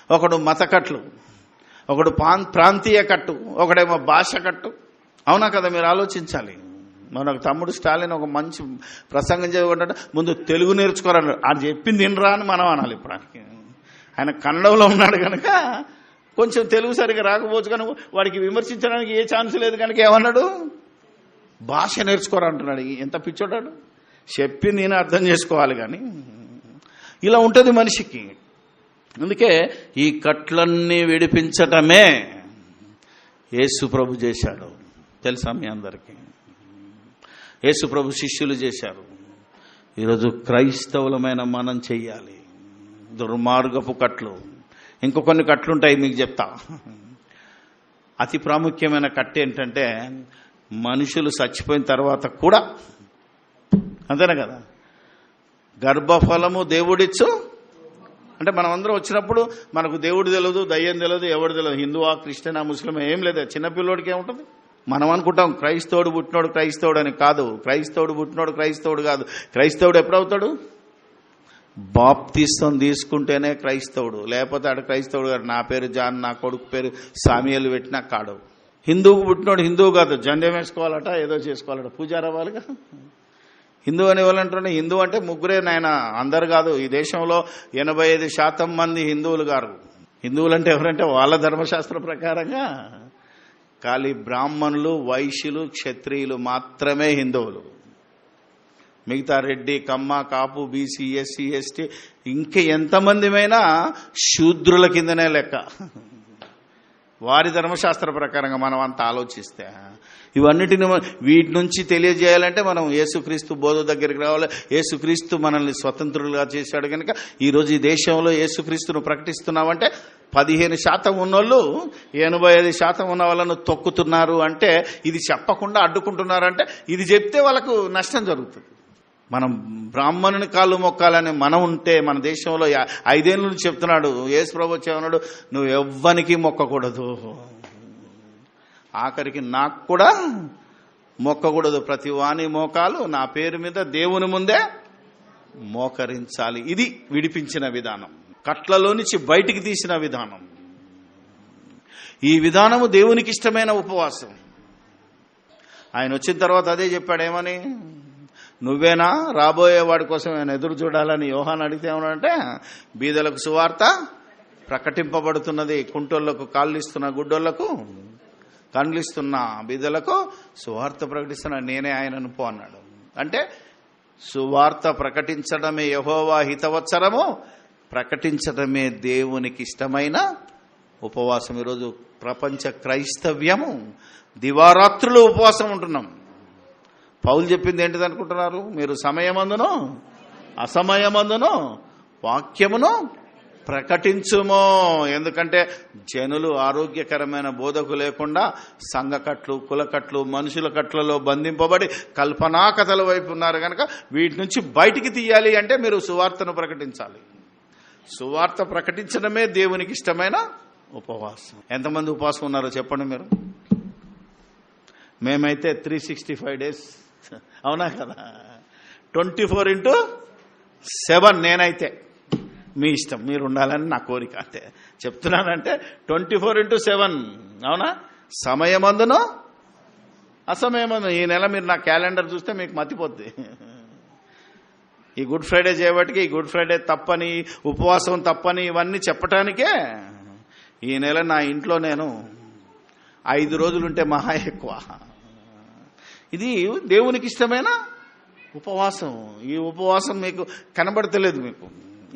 ఒకడు మతకట్లు, ఒకడు ప్రాంతీయ కట్టు, ఒకడేమో భాష కట్టు. అవునా కదా? మీరు ఆలోచించాలి. మనకు తమ్ముడు స్టాలిన్ ఒక మంచి ప్రసంగం చేయకుండా ముందు తెలుగు నేర్చుకోరన్నాడు. ఆయన చెప్పింది వినరా అని మనం అనాలి. ఇప్పుడు ఆయన కన్నడంలో ఉన్నాడు కనుక కొంచెం తెలుగు సరిగా రాకపోవచ్చు, కనుక వాడికి విమర్శించడానికి ఏ ఛాన్స్ లేదు కనుక ఏమన్నాడు? భాష నేర్చుకోరంటున్నాడు. ఎంత పిచ్చోడాడు! చెప్పింది నేను అర్థం చేసుకోవాలి. కానీ ఇలా ఉంటుంది మనిషికి. అందుకే ఈ కట్లన్నీ విడిపించటమే యేసు ప్రభు చేశాడు. తెలుసా మీ అందరికీ? యేసు ప్రభు శిష్యులు చేశారు. ఈరోజు క్రైస్తవులమైన మనం చెయ్యాలి. దుర్మార్గపు కట్లు, ఇంకొన్ని కట్లుంటాయి మీకు చెప్తా. అతి ప్రాముఖ్యమైన కట్టు ఏంటంటే, మనుషులు చచ్చిపోయిన తర్వాత కూడా, అంతేనా కదా, గర్భఫలము దేవుడిచ్చు. అంటే మనం అందరం వచ్చినప్పుడు మనకు దేవుడు తెలియదు, దయ్యం తెలియదు, ఎవడు తెలియదు, హిందువా క్రిస్టియనా ముస్లిం ఏం లేదు. చిన్నపిల్లోడికి ఏముంటుంది? మనం అనుకుంటాం క్రైస్తవుడు పుట్టినోడు క్రైస్తవుడు అని. కాదు, క్రైస్తవుడు పుట్టినోడు క్రైస్తవుడు కాదు. క్రైస్తవుడు ఎప్పుడవుతాడు? బాప్తిస్తం తీసుకుంటేనే క్రైస్తవుడు. లేకపోతే ఆడు క్రైస్తవుడు గారు. నా పేరు జాన్, నా కొడుకు పేరు సామ్యూయల్ పెట్టినా కాడు. హిందువుకు పుట్టినోడు హిందువు కాదు, జెండెం వేసుకోవాలట, ఏదో చేసుకోవాలట, పూజారి అవ్వాలిగా. హిందూ అనే వాళ్ళు అంటున్నా, హిందూ అంటే ముగ్గురే నాయన, అందరు కాదు. ఈ దేశంలో 85% మంది హిందువులు గారు. హిందువులు అంటే ఎవరంటే వాళ్ళ ధర్మశాస్త్ర ప్రకారంగా ఖాళీ బ్రాహ్మణులు, వైశ్యులు, క్షత్రియులు మాత్రమే హిందువులు. మిగతా రెడ్డి, కమ్మ, కాపు, బీసీ, ఎస్సీ, ఎస్టీ ఇంక ఎంతమందిమైనా శూద్రుల కిందనే లెక్క. వారి ధర్మశాస్త్ర ప్రకారంగా మనం అంత ఆలోచిస్తే ఇవన్నిటిని వీటి నుంచి తెలియజేయాలంటే మనం యేసుక్రీస్తు బోధ దగ్గరికి రావాలి. యేసుక్రీస్తు మనల్ని స్వతంత్రులుగా చేశాడు కనుక ఈరోజు ఈ దేశంలో యేసుక్రీస్తును ప్రకటిస్తున్నామంటే 15% ఉన్నోళ్ళు 85% ఉన్న వాళ్ళను తొక్కుతున్నారు అంటే, ఇది చెప్పకుండా అడ్డుకుంటున్నారంటే, ఇది చెప్తే వాళ్ళకు నష్టం జరుగుతుంది. మనం బ్రాహ్మణుని కాళ్ళు మొక్కాలని మనం ఉంటే, మన దేశంలో 5 ఏళ్ళ నుంచి చెప్తున్నాడు యేసు ప్రభు వచ్చేవన్నాడు, నువ్వు ఎవ్వనికి మొక్కకూడదు, ఆఖరికి నాకు కూడా మొక్కకూడదు, ప్రతి వాని మోకాలు నా పేరు మీద దేవుని ముందే మోకరించాలి. ఇది విడిపించిన విధానం, కట్లలో నుంచి బయటికి తీసిన విధానం. ఈ విధానము దేవునికి ఇష్టమైన ఉపవాసం. ఆయన వచ్చిన తర్వాత అదే చెప్పాడు, ఏమని, నువ్వేనా రాబోయే వాడి కోసం ఆయన ఎదురు చూడాలని యోహాను అడిగితే ఏమనంటే, బీదలకు సువార్త ప్రకటింపబడుతున్నది, కుంటోళ్లకు కాళ్ళు ఇస్తున్న గుడ్డోళ్లకు కండ్లిస్తున్న బీదలకు సువార్త ప్రకటిస్తున్న నేనే ఆయనను పో అన్నాడు. అంటే సువార్త ప్రకటించడమే యెహోవా హితవత్సరము, ప్రకటించడమే దేవునికి ఇష్టమైన ఉపవాసం. ఈరోజు ప్రపంచ క్రైస్తవ్యము దివారాత్రులు ఉపవాసం ఉంటున్నాం. పౌలు చెప్పింది ఏంటిది అనుకుంటున్నారు మీరు? సమయమందును అసమయమందును వాక్యమును ప్రకటించుమో. ఎందుకంటే జనులు ఆరోగ్యకరమైన బోధకు లేకుండా సంఘకట్లు, కులకట్లు, మనుషుల కట్లలో బంధింపబడి కల్పనా కథల వైపు ఉన్నారు కనుక వీటి నుంచి బయటికి తీయాలి అంటే మీరు సువార్తను ప్రకటించాలి. సువార్త ప్రకటించడమే దేవునికి ఇష్టమైన ఉపవాసం. ఎంతమంది ఉపవాసం ఉన్నారో చెప్పండి మీరు? మేమైతే 365 days, అవునా కదా, 24/7. నేనైతే మీ ఇష్టం, మీరు ఉండాలని నా కోరిక, అంతే చెప్తున్నానంటే 24/7. అవునా? సమయమందును అసమయమందు. ఈ నెల మీరు నా క్యాలెండర్ చూస్తే మీకు మతిపోద్ది. ఈ గుడ్ ఫ్రైడే చేయబట్టికి ఈ గుడ్ ఫ్రైడే తప్పని, ఉపవాసం తప్పని, ఇవన్నీ చెప్పటానికే ఈ నెల నా ఇంట్లో నేను 5 రోజులుంటే మహా ఎక్కువ. ఇది దేవునికి ఇష్టమైన ఉపవాసం. ఈ ఉపవాసం మీకు కనబడతలేదు. మీకు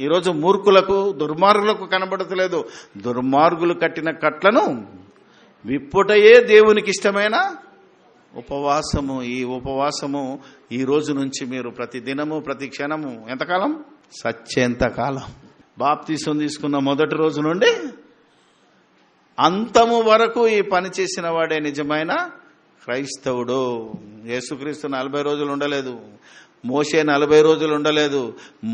ఈరోజు మూర్ఖులకు, దుర్మార్గులకు కనబడతలేదు. దుర్మార్గులు కట్టిన కట్లను విప్పుటయే దేవునికి ఇష్టమైన ఉపవాసము. ఈ ఉపవాసము ఈ రోజు నుంచి మీరు ప్రతి దినము, ప్రతి క్షణము, ఎంతకాలం? సచ్చేంతకాలం. బాప్తీసం తీసుకున్న మొదటి రోజు నుండి అంతము వరకు ఈ పని చేసిన వాడే నిజమైన క్రైస్తవుడు. యేసుక్రీస్తు 40 రోజులు ఉండలేదు, మోషే 40 రోజులు ఉండలేదు.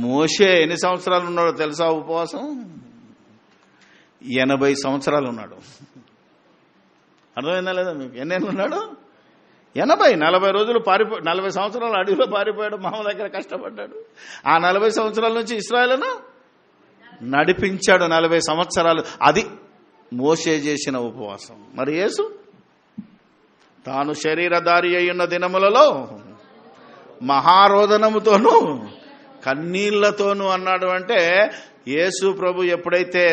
మోషే ఎన్ని సంవత్సరాలు ఉన్నాడో తెలుసా ఉపవాసం? 80 సంవత్సరాలు ఉన్నాడు. అర్థమైందా లేదా మీకు? ఎన్నేళ్ళు ఉన్నాడు? 80. 40 రోజులు 40 సంవత్సరాలు అడవిలో పారిపోయాడు, మామ దగ్గర కష్టపడ్డాడు. ఆ 40 సంవత్సరాల నుంచి ఇశ్రాయేలును నడిపించాడు 40 సంవత్సరాలు. అది మోషే చేసిన ఉపవాసం. మరి యేసు తాను శరీరధారి అయ్యున్న దినములలో మహారోదనముతోనూ కన్నీళ్లతోనూ అన్నాడు. అంటే యేసు ప్రభు ఎప్పుడైతే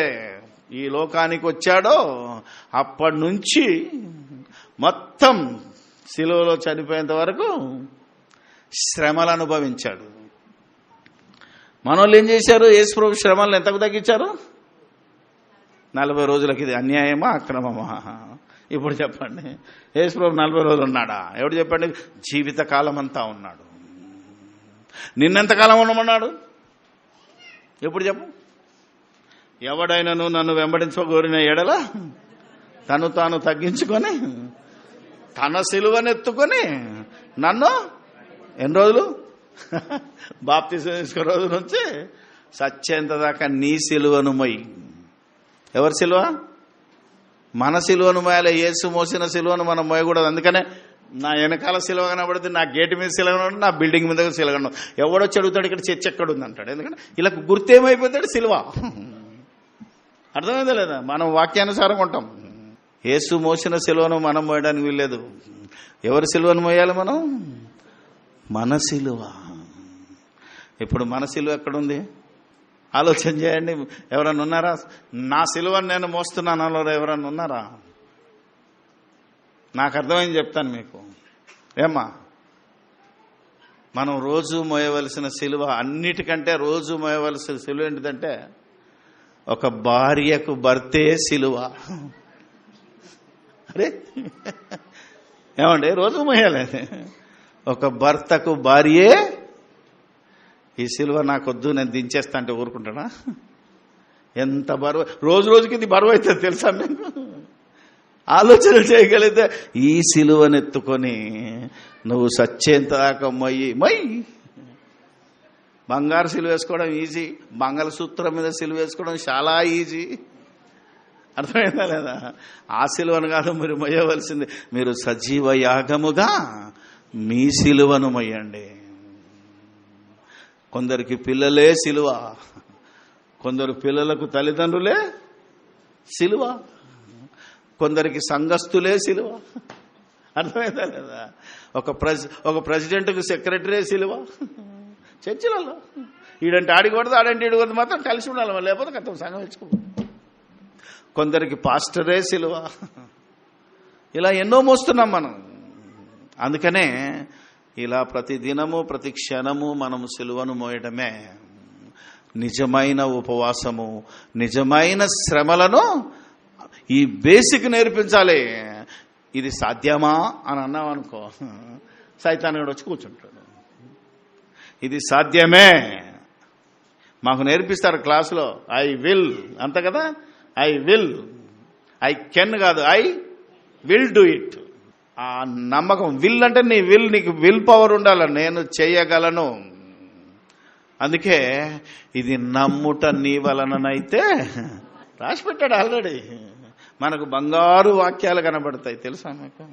ఈ లోకానికి వచ్చాడో అప్పటి నుంచి మొత్తం శిలువలో చనిపోయేంత వరకు శ్రమలు అనుభవించాడు. మనోళ్ళు ఏం చేశారు? యేసు ప్రభు శ్రమలను ఎంతకు తగ్గించారు? 40 రోజులకి. ఇది అన్యాయమా, అక్రమమా? ఇప్పుడు చెప్పండి. యేసు ప్రభు 40 రోజులు ఉన్నాడా? ఎవడు చెప్పండి? జీవితకాలం అంతా ఉన్నాడు. నిన్నెంతకాలం ఉండమన్నాడు? ఎప్పుడు చెప్పు? ఎవడైనాను నన్ను వెంబడించగోరిన ఎడల తను తాను తగ్గించుకొని తన సిలువనెత్తుకొని నన్ను ఎన్ని రోజులు? బాప్తిసం తీసుకున్న రోజు నుంచి సచ్చేంత దాకా నీ సిలువను మొయ్యి. ఎవరి సిలువ? మన సిలువను మోయాలి. యేసు మోసిన సిలువను మనం మోయకూడదు. అందుకనే నా వెనకాల సిలువ కనబడుతుంది, నా గేటు మీద సిలువ కనబడి, నా బిల్డింగ్ మీద సిలువ కనబడి. ఎవడొచ్చి అడుగుతాడు ఇక్కడ చర్చ్ ఎక్కడుంది అంటాడు. ఎందుకంటే ఇలా గుర్తేమైపోతాడు? సిలువ. అర్థమైందా లేదా? మనం వాక్యానుసారం ఉంటాం. యేసు మోసిన సిలువను మనం మోయడానికి వీల్లేదు. ఎవరి సిలువను మోయాలి మనం? మన సిలువ. ఇప్పుడు మన సిలువ ఎక్కడుంది ఆలోచన చేయండి. ఎవరన్నా ఉన్నారా? నా సిలువను నేను మోస్తున్నాను అలా ఎవరన్నా ఉన్నారా? నాకు అర్థమైంది చెప్తాను మీకు. ఏమ్మా, మనం రోజు మోయవలసిన సిలువ, అన్నిటికంటే రోజు మోయవలసిన సిలువ ఏంటిదంటే ఒక భార్యకు భర్తే సిలువ. అరే ఏమండి, రోజు మోయాలి. ఒక భర్తకు భార్యే ఈ సిలువ. నాకొద్దు, నేను దించేస్తా అంటే ఊరుకుంటానా? ఎంత బరువు, రోజు రోజుకి ఇది బరువు అవుతుంది తెలుసా మీకు? ఆలోచన చేయగలిగితే ఈ సిలువనెత్తుకొని నువ్వు సచ్చేంత దాకా మొయ్యి. బంగారు సిలువ వేసుకోవడం ఈజీ, మంగళసూత్రం మీద సిలువ వేసుకోవడం చాలా ఈజీ. అర్థమైందా లేదా? ఆ సిలువను కాదు మీరు మొయ్యవలసింది. మీరు సజీవ యాగముగా మీ సిలువను మొయ్యండి. కొందరికి పిల్లలే సిలువ, కొందరు పిల్లలకు తల్లిదండ్రులే సిలువ, కొందరికి సంఘస్థులే సిలువ. అర్థమైందా లేదా? ఒక ప్రెసిడెంట్కు సెక్రటరీ సిలువ. చర్చిలలో ఈడంటే ఆడికూడదు, ఆడంటే ఈడకూడదు, మాత్రం కలిసి ఉండాలి, లేకపోతే కథం సంఘం ఇచ్చుకో. కొందరికి పాస్టరే సిలువ. ఇలా ఎన్నో మోస్తున్నాం మనం. అందుకనే ఇలా ప్రతి దినము ప్రతి క్షణము మనము సిలువను మోయడమే నిజమైన ఉపవాసము, నిజమైన శ్రమలను ఈ బేసిక్ నేర్పించాలి. ఇది సాధ్యమా అని అన్నాం అనుకో, సైతానుడు వచ్చి కూర్చుంటాడు. ఇది సాధ్యమే, మాకు నేర్పిస్తారు క్లాసులో. ఐ విల్ అంత కదా, ఐ విల్, ఐ కెన్ కాదు, ఐ విల్ డూ ఇట్. ఆ నమ్మకం, విల్ అంటే నీ విల్, నీకు విల్ పవర్ ఉండాలి. నేను చేయగలను. అందుకే ఇది నమ్ముట నీ వలననైతే రాసి పెట్టాడు ఆల్రెడీ. మనకు బంగారు వాక్యాలు కనబడతాయి తెలుసా మీకు?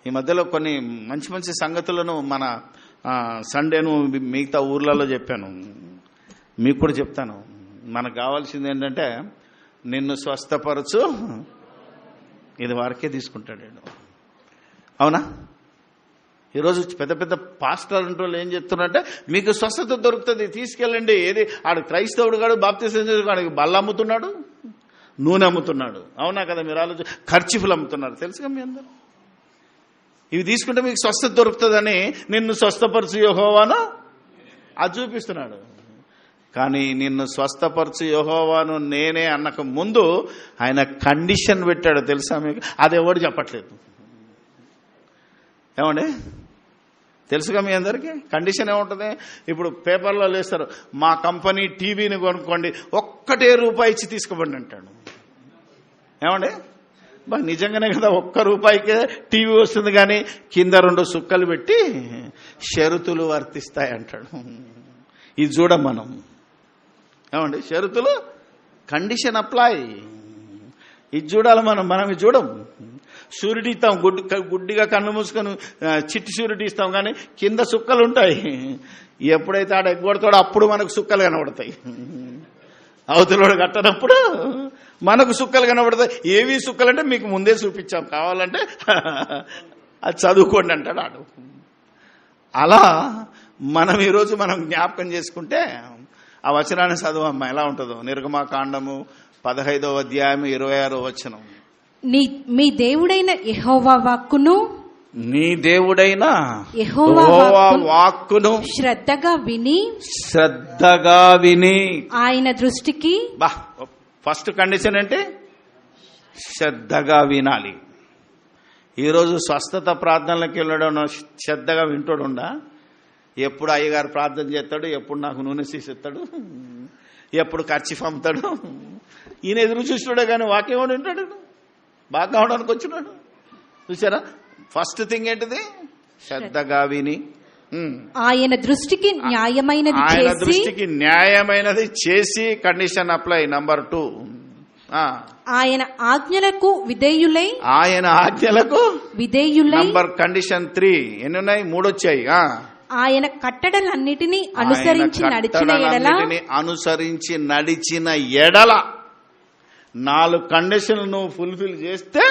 ఈ మధ్యలో కొన్ని మంచి మంచి సంగతులను మన సండేను మిగతా ఊర్లలో చెప్పాను, మీకు కూడా చెప్తాను. మనకు కావాల్సింది ఏంటంటే నిన్ను స్వస్థపరచు, ఇది వారికే తీసుకుంటాడు. అవునా? ఈరోజు పెద్ద పెద్ద పాస్టర్ అంటూ ఏం చెప్తున్నారంటే మీకు స్వస్థత దొరుకుతుంది, తీసుకెళ్ళండి. ఏది ఆడు క్రైస్తవుడు కాడు, బాప్తిసం వాడికి బల్ల అమ్ముతున్నాడు, నూనె అమ్ముతున్నాడు. అవునా కదా? మీరు ఆలోచన, ఖర్చీఫులు అమ్ముతున్నారు తెలుసుగా మీ అందరూ. ఇవి తీసుకుంటే మీకు స్వస్థత దొరుకుతుందని నిన్ను స్వస్థపరచు యెహోవాను అది చూపిస్తున్నాడు. కానీ నిన్ను స్వస్థపరచు యెహోవాను నేనే అన్నక ముందు ఆయన కండిషన్ పెట్టాడు తెలుసా మీకు? అది ఎవడు చెప్పట్లేదు. ఏమండి తెలుసుగా మీ అందరికీ? కండిషన్ ఏముంటుంది? ఇప్పుడు పేపర్లో లేస్తారు, మా కంపెనీ టీవీని కొనుక్కోండి, ₹1 ఇచ్చి తీసుకోబండి అంటాడు. ఏమండి నిజంగానే కదా, ₹1 టీవీ వస్తుంది, కానీ కింద 2 సుక్కలు పెట్టి షరతులు వర్తిస్తాయి అంటాడు. ఇది చూడం మనం. ఏమండి షరతులు, కండిషన్ అప్లై, ఇది చూడాలి మనం ఇది చూడం. షూరిటీ ఇస్తాం, గుడ్డిగా కన్ను మూసుకొని చిట్టి షూరిటీ ఇస్తాం, కానీ కింద సుక్కలు ఉంటాయి. ఎప్పుడైతే ఆడ ఎగ్గొడతాడో అప్పుడు మనకు సుక్కలు కనబడతాయి. అవతలోడు కట్టనప్పుడు మనకు సుక్కలు కనబడతాయి. ఏవి సుక్కలంటే మీకు ముందే చూపించాం, కావాలంటే అది చదువుకోండి అంటాడు ఆడు. అలా మనం ఈరోజు మనం జ్ఞాపకం చేసుకుంటే ఆ వచనాన్ని చదువమ్మా ఎలా ఉంటుందో. నిర్గమకాండము 15వ అధ్యాయం 26వ వచనం.
మీ దేవుడైన యెహోవా వాక్కును,
నీ దేవుడైన
యెహోవా
వాక్కును
శ్రద్ధగా విని ఆయన దృష్టికి,
ఫస్ట్ కండిషన్ ఏంటి? శ్రద్ధగా వినాలి. ఈరోజు స్వస్థత ప్రార్థనలకు వెళ్ళడం శ్రద్ధగా వింటాడుండా? ఎప్పుడు అయ్యగారు ప్రార్థన చేస్తాడు, ఎప్పుడు నాకు నూనె తీసిస్తాడు, ఎప్పుడు ఖర్చు అమ్ముతాడు, ఈయన ఎదురు చూస్తున్నాడే కానీ వాక్యం వింటాడు. బాగా అవడానికి వచ్చినాడు. చూసారా? ఫస్ట్ థింగ్ ఏంటిది? శ్రద్ధగా విని
ఆయన దృష్టికి న్యాయమైనది
చేసి కండిషన్ అప్లై. నంబర్ 2,
ఆయన ఆజ్ఞలకు విధేయులై
నంబర్ కండిషన్ 3. ఎన్ని ఉన్నాయి? 3 వచ్చాయి.
ఆయన కట్టడలన్నిటినీ అనుసరించి నడిచిన ఎడల
4 కండిషన్లు నువ్వు ఫుల్ఫిల్ చేస్తే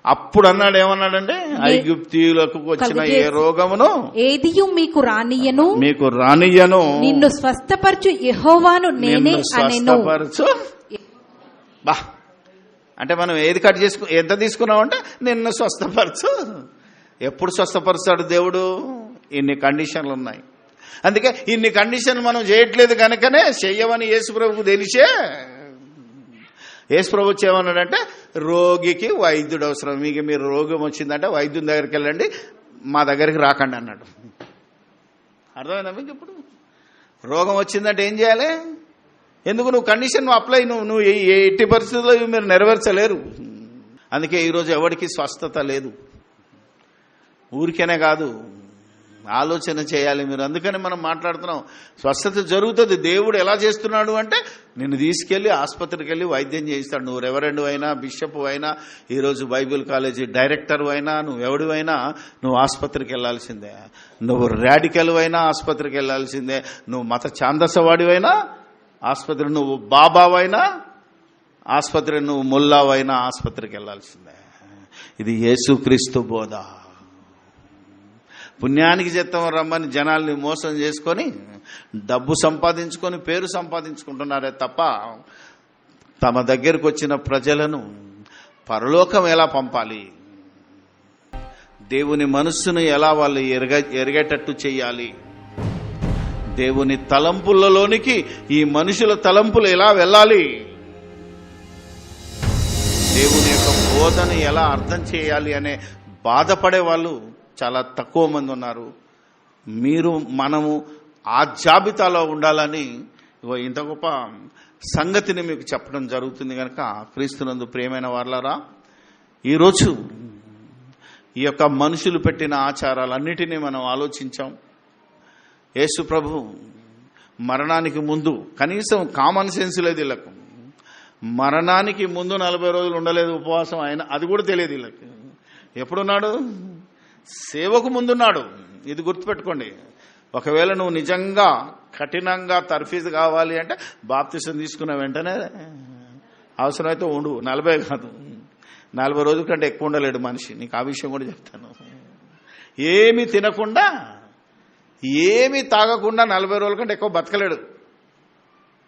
అప్పుడు అన్నాడు, ఏమన్నాడంటే, ఐగుప్తీయులకు వచ్చిన ఏ రోగమును
ఏదియు మీకు రానియను,
నిన్ను
స్వస్థపరచు యెహోవాను నేనే అనెను.
బా అంటే మనం ఏది కట్ చేసుకు ఎంత తీసుకున్నామంటే నిన్ను స్వస్థపరచు. ఎప్పుడు స్వస్థపరుస్తాడు దేవుడు? ఇన్ని కండిషన్లు ఉన్నాయి. అందుకే ఇన్ని కండిషన్లు మనం చేయట్లేదు కనుకనే చెయ్యమని యేసుప్రభుకు తెలిసే యేసుప్రభు ఏమన్నాడంటే, రోగికి వైద్యుడు అవసరం, మీకు మీరు రోగం వచ్చిందంటే వైద్యుని దగ్గరికి వెళ్ళండి, మా దగ్గరికి రాకండి అన్నాడు. అర్థమైందా మీకు? ఇప్పుడు రోగం వచ్చిందంటే ఏం చేయాలి? ఎందుకు? నువ్వు కండిషన్ అప్లై, నువ్వు ఎట్టి పరిస్థితుల్లో మీరు నెరవేర్చలేరు. అందుకే ఈరోజు ఎవరికి స్వస్థత లేదు. ఊరికేనే కాదు, ఆలోచన చేయాలి మీరు. అందుకని మనం మాట్లాడుతున్నాం, స్వస్థత జరుగుతుంది. దేవుడు ఎలా చేస్తున్నాడు అంటే, నిన్ను తీసుకెళ్లి ఆసుపత్రికి వెళ్ళి వైద్యం చేయిస్తాడు. నువ్వు రెవరెండ్ అయినా, బిషప్ అయినా, ఈరోజు బైబిల్ కాలేజీ డైరెక్టర్ అయినా, నువ్వు ఎవడివైనా నువ్వు ఆసుపత్రికి వెళ్లాల్సిందే. నువ్వు రాడికల్ అయినా ఆసుపత్రికి వెళ్లాల్సిందే. నువ్వు మత ఛాందసవాడివైనా ఆసుపత్రి, నువ్వు బాబావైనా ఆసుపత్రి, నువ్వు ముల్లావైనా ఆసుపత్రికి వెళ్లాల్సిందే. ఇది యేసుక్రీస్తు బోధ. పుణ్యానికి చెత్తం రమ్మని జనాల్ని మోసం చేసుకొని డబ్బు సంపాదించుకొని పేరు సంపాదించుకుంటున్నారే తప్ప, తమ దగ్గరకు వచ్చిన ప్రజలను పరలోకం ఎలా పంపాలి, దేవుని మనస్సును ఎలా వాళ్ళు ఎరిగేటట్టు చేయాలి, దేవుని తలంపులలోనికి ఈ మనుషుల తలంపులు ఎలా వెళ్ళాలి, దేవుని యొక్క బోధను ఎలా అర్థం చేయాలి అనే బాధపడే వాళ్ళు చాలా తక్కువ మంది ఉన్నారు. మనము ఆ జాబితాలో ఉండాలని ఇంత గొప్ప సంగతిని మీకు చెప్పడం జరుగుతుంది. కనుక క్రీస్తునందు ప్రియమైన వారలారా, ఈరోజు ఈ యొక్క మనుషులు పెట్టిన ఆచారాలన్నిటినీ మనం ఆలోచించాం. యేసు ప్రభు మరణానికి ముందు కనీసం కామన్ సెన్స్ లేదు వీళ్ళకు. మరణానికి ముందు 40 రోజులు ఉండలేదు ఉపవాసం. ఆయన అది కూడా తెలియదు వీళ్ళకి. ఎప్పుడున్నాడు? సేవకు ముందున్నాడు. ఇది గుర్తుపెట్టుకోండి. ఒకవేళ నువ్వు నిజంగా కఠినంగా తర్ఫీజు కావాలి అంటే బాప్తిసం తీసుకున్న వెంటనే అవసరమైతే ఉండు. 40 కాదు, 40 రోజుల కంటే ఎక్కువ ఉండలేడు మనిషి. నీకు ఆ విషయం కూడా చెప్తాను. ఏమి తినకుండా ఏమి తాగకుండా 40 రోజుల కంటే ఎక్కువ బతకలేడు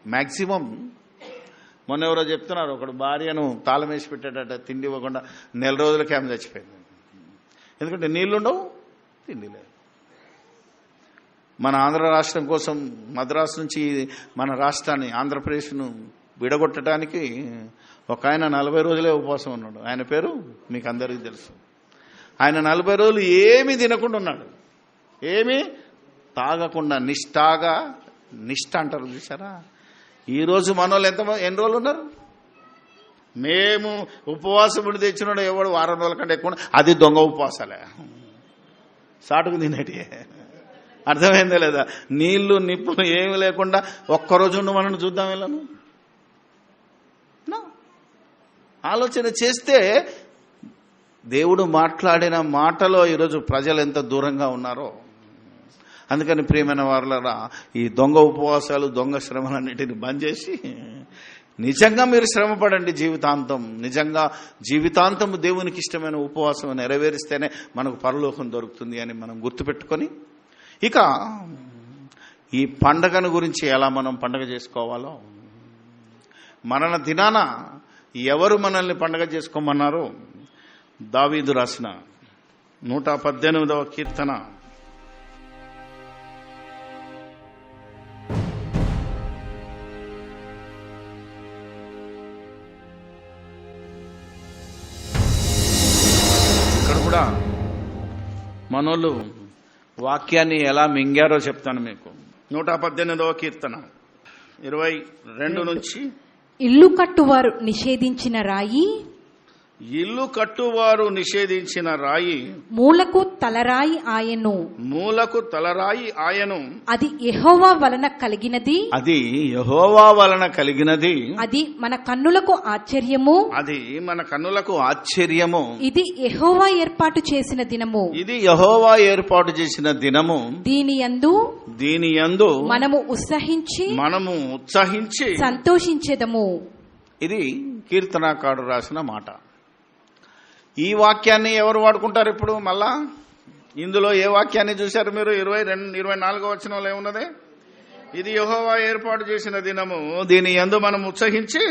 మ్యాక్సిమం. మొన్న ఎవరో చెప్తున్నారు, ఒకడు భార్యను తాళం వేసి పెట్టాడట, తిండి ఇవ్వకుండా 4 రోజులకే ఆమె చచ్చిపోయింది. ఎందుకంటే నీళ్లుండవు, తిండి లేదు. మన ఆంధ్ర రాష్ట్రం కోసం మద్రాసు నుంచి మన రాష్ట్రాన్ని ఆంధ్రప్రదేశ్ను విడగొట్టడానికి ఒక ఆయన 40 రోజులే ఉపవాసం ఉన్నాడు. ఆయన పేరు మీకు అందరికీ తెలుసు. ఆయన 40 రోజులు ఏమీ తినకుండా ఉన్నాడు, ఏమీ తాగకుండా. నిష్ఠ అంటారు చూసారా? ఈరోజు మనోళ్ళు ఎన్ని రోజులు ఉన్నారు? మేము ఉపవాసం ఉండి తెచ్చినాడు ఎవడు 1 వారం రోజుల కంటే ఎక్కువ, అది దొంగ ఉపవాసాలే, సాటుకు తినేటి. అర్థమైందా లేదా? నీళ్లు నిప్పులు ఏమి లేకుండా ఒక్కరోజు ఉండి మనం చూద్దాం వెళ్ళను. ఆలోచన చేస్తే దేవుడు మాట్లాడిన మాటలో ఈరోజు ప్రజలు ఎంత దూరంగా ఉన్నారో. అందుకని ప్రియమైన వారలారా, ఈ దొంగ ఉపవాసాలు, దొంగ శ్రమలన్నిటిని బంద్ చేసి నిజంగా మీరు శ్రమపడండి. నిజంగా జీవితాంతం దేవునికి ఇష్టమైన ఉపవాసం నెరవేరిస్తేనే మనకు పరలోకం దొరుకుతుంది అని మనం గుర్తుపెట్టుకొని, ఇక ఈ పండగను గురించి ఎలా మనం పండగ చేసుకోవాలో, మరణ దినాన ఎవరు మనల్ని పండగ చేసుకోమన్నారో దావీదు రాసిన 118వ కీర్తన 118 మనోళ్ళు వాక్యాన్ని ఎలా మింగారో చెప్తాను మీకు. 118వ కీర్తన 22 నుంచి.
ఇల్లు కట్టువారు నిషేధించిన రాయి,
ఇల్లు కట్టువారు నిషేధించిన రాయి,
మూలకు తలరాయి ఆయను,
మూలకు తలరాయి ఆయను.
అది యెహోవా వలన కలిగినది,
అది యెహోవా వలన కలిగినది.
అది మన కన్నులకు ఆశ్చర్యము,
అది మన కన్నులకు ఆశ్చర్యము.
ఇది యెహోవా ఏర్పాటు చేసిన దినము,
ఇది యెహోవా ఏర్పాటు చేసిన దినము.
దీని యందు మనము ఉత్సహించి
సంతోషించెదము. ఇది కీర్తనాకారుడు రాసిన మాట. ఈ వాక్యాన్ని ఎవరు వాడుకుంటారు ఇప్పుడు? మళ్ళా ఇందులో ఏ వాక్యాన్ని చూశారు మీరు? 24వ వచనంలో ఏమున్నది? ఇది యెహోవా ఏర్పాటు చేసిన దినము, దీని యందు మనం ఉత్సహించి.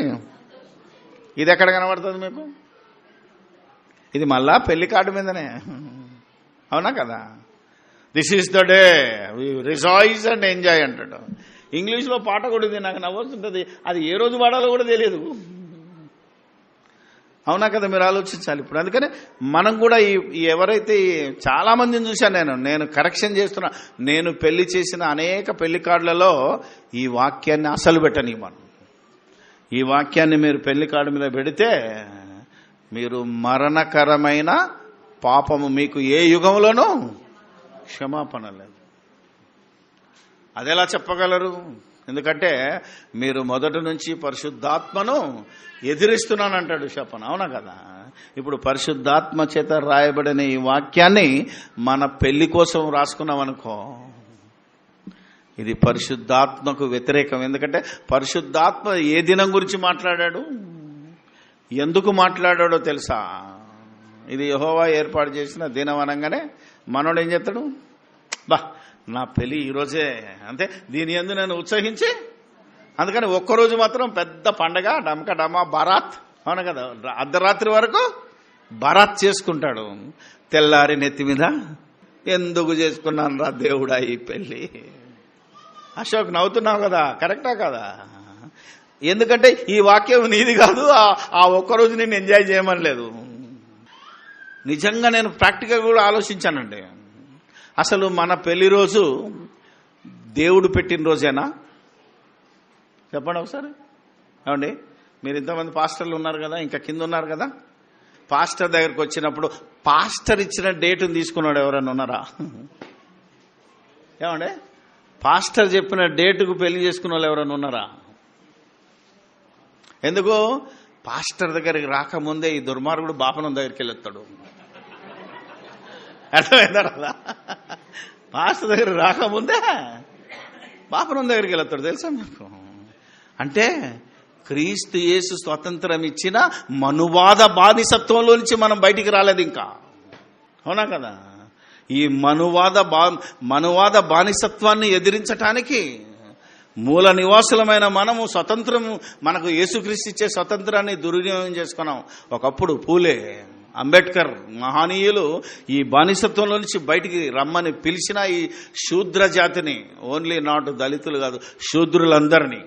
ఇది ఎక్కడ కనబడుతుంది మీకు? ఇది మళ్ళా పెళ్లి కార్డు మీదనే, అవునా కదా? This is the day we rejoice and enjoy అంటాడు. ఇంగ్లీష్లో పాట కూడా ఇది, నాకు నవ్వుతుంటుంది. అది ఏ రోజు పాడాలో కూడా తెలియదు, అవునా కదా? మీరు ఆలోచించాలి ఇప్పుడు. అందుకని మనం కూడా ఎవరైతే చాలా మందిని చూశాను నేను కరెక్షన్ చేస్తున్నా. నేను పెళ్లి చేసిన అనేక పెళ్లి కార్డులలో ఈ వాక్యాన్ని అసలు పెట్టనివ్వను. ఈ వాక్యాన్ని మీరు పెళ్లి కార్డు మీద పెడితే మీరు మరణకరమైన పాపము, మీకు ఏ యుగంలోనూ క్షమాపణ లేదు. అదెలా చెప్పగలరు? ఎందుకంటే మీరు మొదటి నుంచి పరిశుద్ధాత్మను ఎదిరిస్తున్నానంటాడు శపన, అవునా కదా? ఇప్పుడు పరిశుద్ధాత్మ చేత రాయబడిన ఈ వాక్యాన్ని మన పెళ్లి కోసం రాసుకున్నాం అనుకో, ఇది పరిశుద్ధాత్మకు వ్యతిరేకం. ఎందుకంటే పరిశుద్ధాత్మ ఏ దినం గురించి మాట్లాడాడు, ఎందుకు మాట్లాడాడో తెలుసా? ఇది యెహోవా ఏర్పాటు చేసిన దినం అనగానే మనోడు ఏం చేస్తాడు? నా పెళ్లి ఈరోజే, అంతే, దీని యందు నేను ఉత్సహించి. అందుకని ఒక్కరోజు మాత్రం పెద్ద పండగ, డమక డమా బారాత్, అవును కదా? అర్ధరాత్రి వరకు బారాత్ చేసుకుంటాడు. తెల్లారి నెత్తి మీద ఎందుకు చేసుకున్నాను రా దేవుడా ఈ పెళ్లి? అశోక్ నవ్వుతున్నావు కదా, కరెక్టా కదా? ఎందుకంటే ఈ వాక్యం నీది కాదు, ఆ ఒక్కరోజు నేను ఎంజాయ్ చేయమనలేదు. నిజంగా నేను ప్రాక్టికల్ కూడా ఆలోచించానండి. అసలు మన పెళ్లి రోజు దేవుడు పెట్టిన రోజేనా? చెప్పండి ఒకసారి. ఏమండి, మీరు ఇంతమంది పాస్టర్లు ఉన్నారు కదా, ఇంకా కింద ఉన్నారు కదా. పాస్టర్ దగ్గరకు వచ్చినప్పుడు పాస్టర్ ఇచ్చిన డేటును తీసుకున్నాడు ఎవరన్నా ఉన్నారా? ఏమండి, పాస్టర్ చెప్పిన డేటుకు పెళ్లి చేసుకున్న వాళ్ళు ఎవరన్నా ఉన్నారా? ఎందుకు? పాస్టర్ దగ్గరికి రాకముందే ఈ దుర్మార్గుడు బాపనం దగ్గరికి వెళ్ళొస్తాడు. అర్థమైందా కదా? పాస్టర్ దగ్గర రాకముందే బాపనం దగ్గరికి వెళ్తాడు, తెలుసా మీకు? అంటే క్రీస్తు యేసు స్వతంత్రం ఇచ్చిన మనువాద బానిసత్వంలో నుంచి మనం బయటికి రాలేదు ఇంకా, అవునా కదా? ఈ మనువాద బానిసత్వాన్ని ఎదిరించటానికి మూల నివాసులమైన మనము స్వతంత్రము, మనకు యేసుక్రీస్తు ఇచ్చే స్వతంత్రాన్ని దుర్వినియోగం చేసుకున్నాం. ఒకప్పుడు పూలే, అంబేద్కర్ మహనీయులు ఈ బానిసత్వంలో నుంచి బయటికి రమ్మని పిలిచిన ఈ శూద్ర జాతిని, ఓన్లీ నాట్ దళితులు కాదు, శూద్రులందరినీ,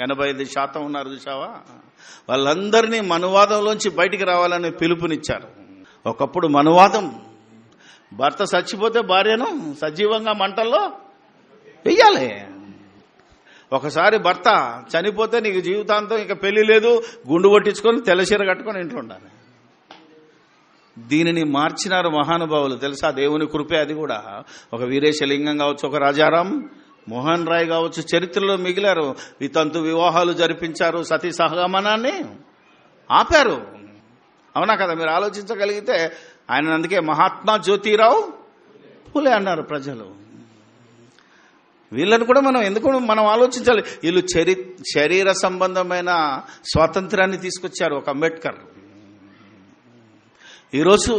85% ఉన్నారు చూసావా, వాళ్ళందరినీ మనువాదంలోంచి బయటికి రావాలని పిలుపునిచ్చారు. ఒకప్పుడు మనువాదం, భర్త చచ్చిపోతే భార్యను సజీవంగా మంటల్లో వెయ్యాలి. ఒకసారి భర్త చనిపోతే నీకు జీవితాంతం ఇక పెళ్లి లేదు, గుండు కొట్టించుకొని తెల్లచీర కట్టుకొని ఇంట్లో ఉండాలి. దీనిని మార్చినారు మహానుభావులు, తెలుసా? దేవుని కృపే అది కూడా. ఒక వీరేశలింగం కావచ్చు, ఒక రాజారాం మోహన్ రాయ్ కావచ్చు, చరిత్రలో మిగిలారు. వితంతు వివాహాలు జరిపించారు, సతీ సహగమనాన్ని ఆపారు, అవునా కదా? మీరు ఆలోచించగలిగితే ఆయన అందుకే మహాత్మా జ్యోతిరావు పూలే అన్నారు ప్రజలు. వీళ్ళని కూడా మనం ఆలోచించాలి. వీళ్ళు శరీర సంబంధమైన స్వాతంత్రాన్ని తీసుకొచ్చారు, ఒక అంబేద్కర్. ఈరోజు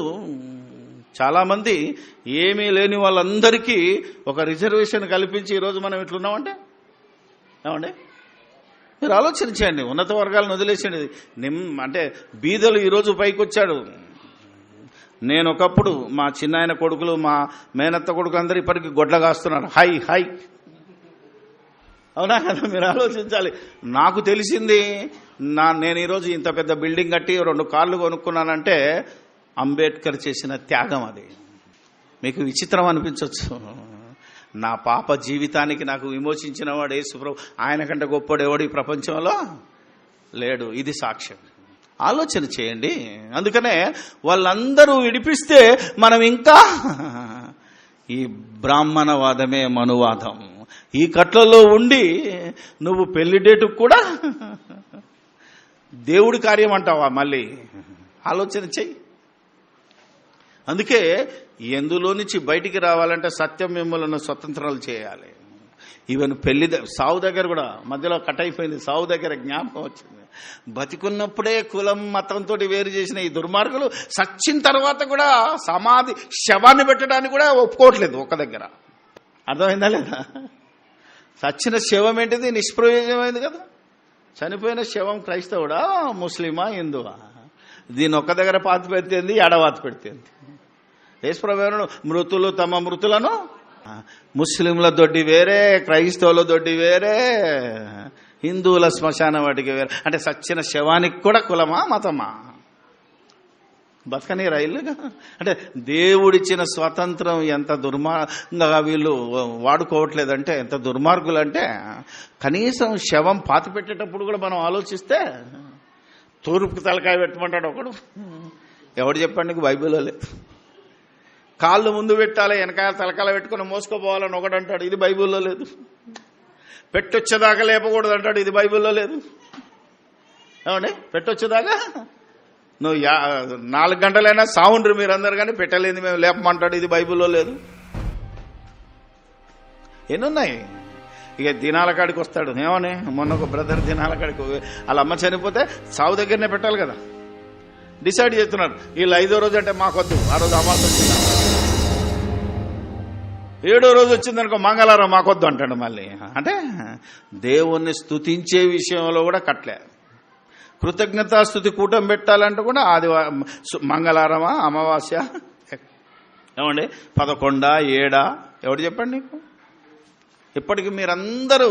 చాలామంది ఏమీ లేని వాళ్ళందరికీ ఒక రిజర్వేషన్ కల్పించి ఈరోజు మనం ఇట్లున్నామంటే, ఏమండి మీరు ఆలోచన చేయండి. ఉన్నత వర్గాలను వదిలేసేది అంటే బీదలు ఈరోజు పైకి వచ్చాడు. నేను ఒకప్పుడు మా చిన్నాయన కొడుకులు, మా మేనత్త కొడుకు అందరూ ఇప్పటికీ గొడ్ల కాస్తున్నారు. హై హై, అవునా కదా? మీరు ఆలోచించాలి. నాకు తెలిసింది, నేను ఈరోజు ఇంత పెద్ద బిల్డింగ్ కట్టి 2 కార్లు కొనుక్కున్నానంటే అంబేద్కర్ చేసిన త్యాగం అది. మీకు విచిత్రం అనిపించవచ్చు. నా పాప జీవితానికి నాకు విమోచించిన వాడు యేసుప్రభు, ఆయన కంటే గొప్పవాడు ఎవడు ఈ ప్రపంచంలో లేడు. ఇది సాక్ష్యం. ఆలోచన చేయండి. అందుకనే వాళ్ళందరూ విడిపిస్తే మనం ఇంకా ఈ బ్రాహ్మణవాదమే మనువాదం. ఈ కట్లలో ఉండి నువ్వు పెళ్లి డేటుకు కూడా దేవుడి కార్యం అంటావా? మళ్ళీ ఆలోచన చెయ్యి. అందుకే ఎందులో నుంచి బయటికి రావాలంటే సత్యం మిమ్మల్ని స్వతంత్రాలు చేయాలి. ఈవెన్ పెళ్లి సావు దగ్గర కూడా మధ్యలో కట్ అయిపోయింది. సావు దగ్గర జ్ఞాపకం వచ్చింది. బతికున్నప్పుడే కులం మతంతో వేరు చేసిన ఈ దుర్మార్గులు సచ్చిన తర్వాత కూడా సమాధి శవాన్ని పెట్టడానికి కూడా ఒప్పుకోవట్లేదు ఒక దగ్గర. అర్థమైందా లేదా? సచ్చిన శవం ఏంటిది? నిష్ప్రయోజనమైంది కదా. చనిపోయిన శవం క్రైస్తవుడా, ముస్లిమా, హిందువా? దీన్ని ఒక్క దగ్గర పాతి పెడితేంది, ఎడవాతి పెడితేంది? యేసుప్రభువును మృతులు తమ మృతులను, ముస్లింల దొడ్డి వేరే, క్రైస్తవుల దొడ్డి వేరే, హిందువుల శ్మశాన వాటికి వేరే. అంటే సచ్చిన శవానికి కూడా కులమా, మతమా? బతకని రైలుగా. అంటే దేవుడిచ్చిన స్వాతంత్రం ఎంత దుర్మార్గంగా వీళ్ళు వాడుకోవట్లేదంటే, ఎంత దుర్మార్గులంటే, కనీసం శవం పాతి పెట్టేటప్పుడు కూడా మనం ఆలోచిస్తే తూర్పుకు తలకాయ పెట్టమంటాడు ఒకడు. ఎవడు చెప్పండి నీకు? బైబిల్లో లేదు. కాళ్ళు ముందు పెట్టాలి, వెనకాల తలకాయ పెట్టుకుని మోసుకోపోవాలని ఒకడు అంటాడు. ఇది బైబిల్లో లేదు. పెట్టొచ్చేదాకా లేపకూడదు అంటాడు. ఇది బైబిల్లో లేదు. ఏమండి? పెట్టొచ్చేదాకా నువ్వు 4 గంటలైనా సావుండ్రు మీరందరు, కానీ పెట్టలేదు మేము లేపమంటాడు. ఇది బైబిల్లో లేదు. ఎన్నున్నాయి? ఇక దినాల కాడికి వస్తాడు. ఏమని మొన్న ఒక బ్రదర్ దినాల కాడికి వాళ్ళ అమ్మ చనిపోతే సావు దగ్గరనే పెట్టాలి కదా. డిసైడ్ చేస్తున్నారు వీళ్ళు 5వ రోజు అంటే మాకొద్దు, ఆ రోజు అమావాస్య వచ్చింది. 7వ రోజు వచ్చిందనుకో మంగళవారం మాకొద్దు అంటాడు మళ్ళీ. అంటే దేవుణ్ణి స్తుతించే విషయంలో కూడా కట్లే. కృతజ్ఞతాస్తుతి కూటం పెట్టాలంటే కూడా ఆదివారం, మంగళవారమా, అమావాస్య, ఏమండి 11 7 ఎవడు చెప్పండి నీకు? ఇప్పటికి మీరందరూ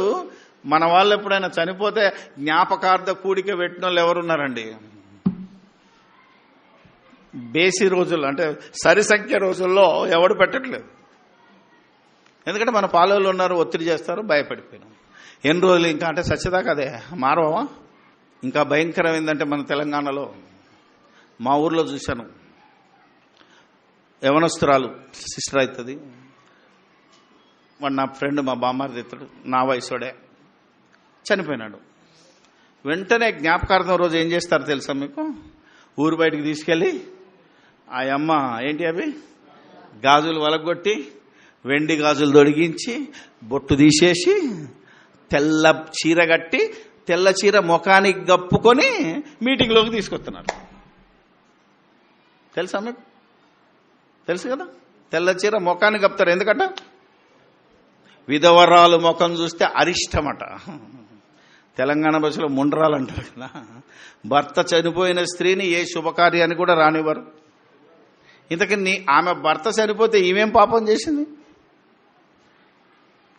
మన వాళ్ళు ఎప్పుడైనా చనిపోతే జ్ఞాపకార్థ కూడిక పెట్టిన వాళ్ళు ఎవరున్నారండి? బేసి రోజుల్లో అంటే సరి సంఖ్య రోజుల్లో ఎవడు పెట్టట్లేదు. ఎందుకంటే మన పాలవులు ఉన్నారు, ఒత్తిడి చేస్తారు, భయపడిపోయినాం. ఎన్ని రోజులు ఇంకా అంటే సత్యదాకా అదే మారవా? ఇంకా భయంకరం ఏంటంటే మన తెలంగాణలో మా ఊర్లో చూశాను. యవనస్తురాలు సిస్టర్ అవుతుంది. వాడు నా ఫ్రెండ్, మా బామ్మారిది ఇతడు, నా వయసుడే, చనిపోయినాడు. వెంటనే జ్ఞాపకార్థం రోజు ఏం చేస్తారు తెలుసా మీకు? ఊరు బయటికి తీసుకెళ్ళి ఆ అమ్మ ఏంటి అవి గాజులు వలగొట్టి, వెండి గాజులు తొడిగించి, బొట్టు తీసేసి, తెల్ల చీర కట్టి, తెల్ల చీర ముఖానికి గప్పుకొని మీటింగ్లోకి తీసుకొస్తున్నారు. తెలుసా మీకు? తెలుసు కదా. తెల్ల చీర ముఖానికి కప్పుతారు. ఎందుకంట? విధవరాలు ముఖం చూస్తే అరిష్టమట. తెలంగాణ భాషలో ముండ్రాలు అంటారు కదా. భర్త చనిపోయిన స్త్రీని ఏ శుభకార్యాన్ని కూడా రానివ్వరు. ఇంతకీ ఆమె భర్త చనిపోతే ఈమెం పాపం చేసింది?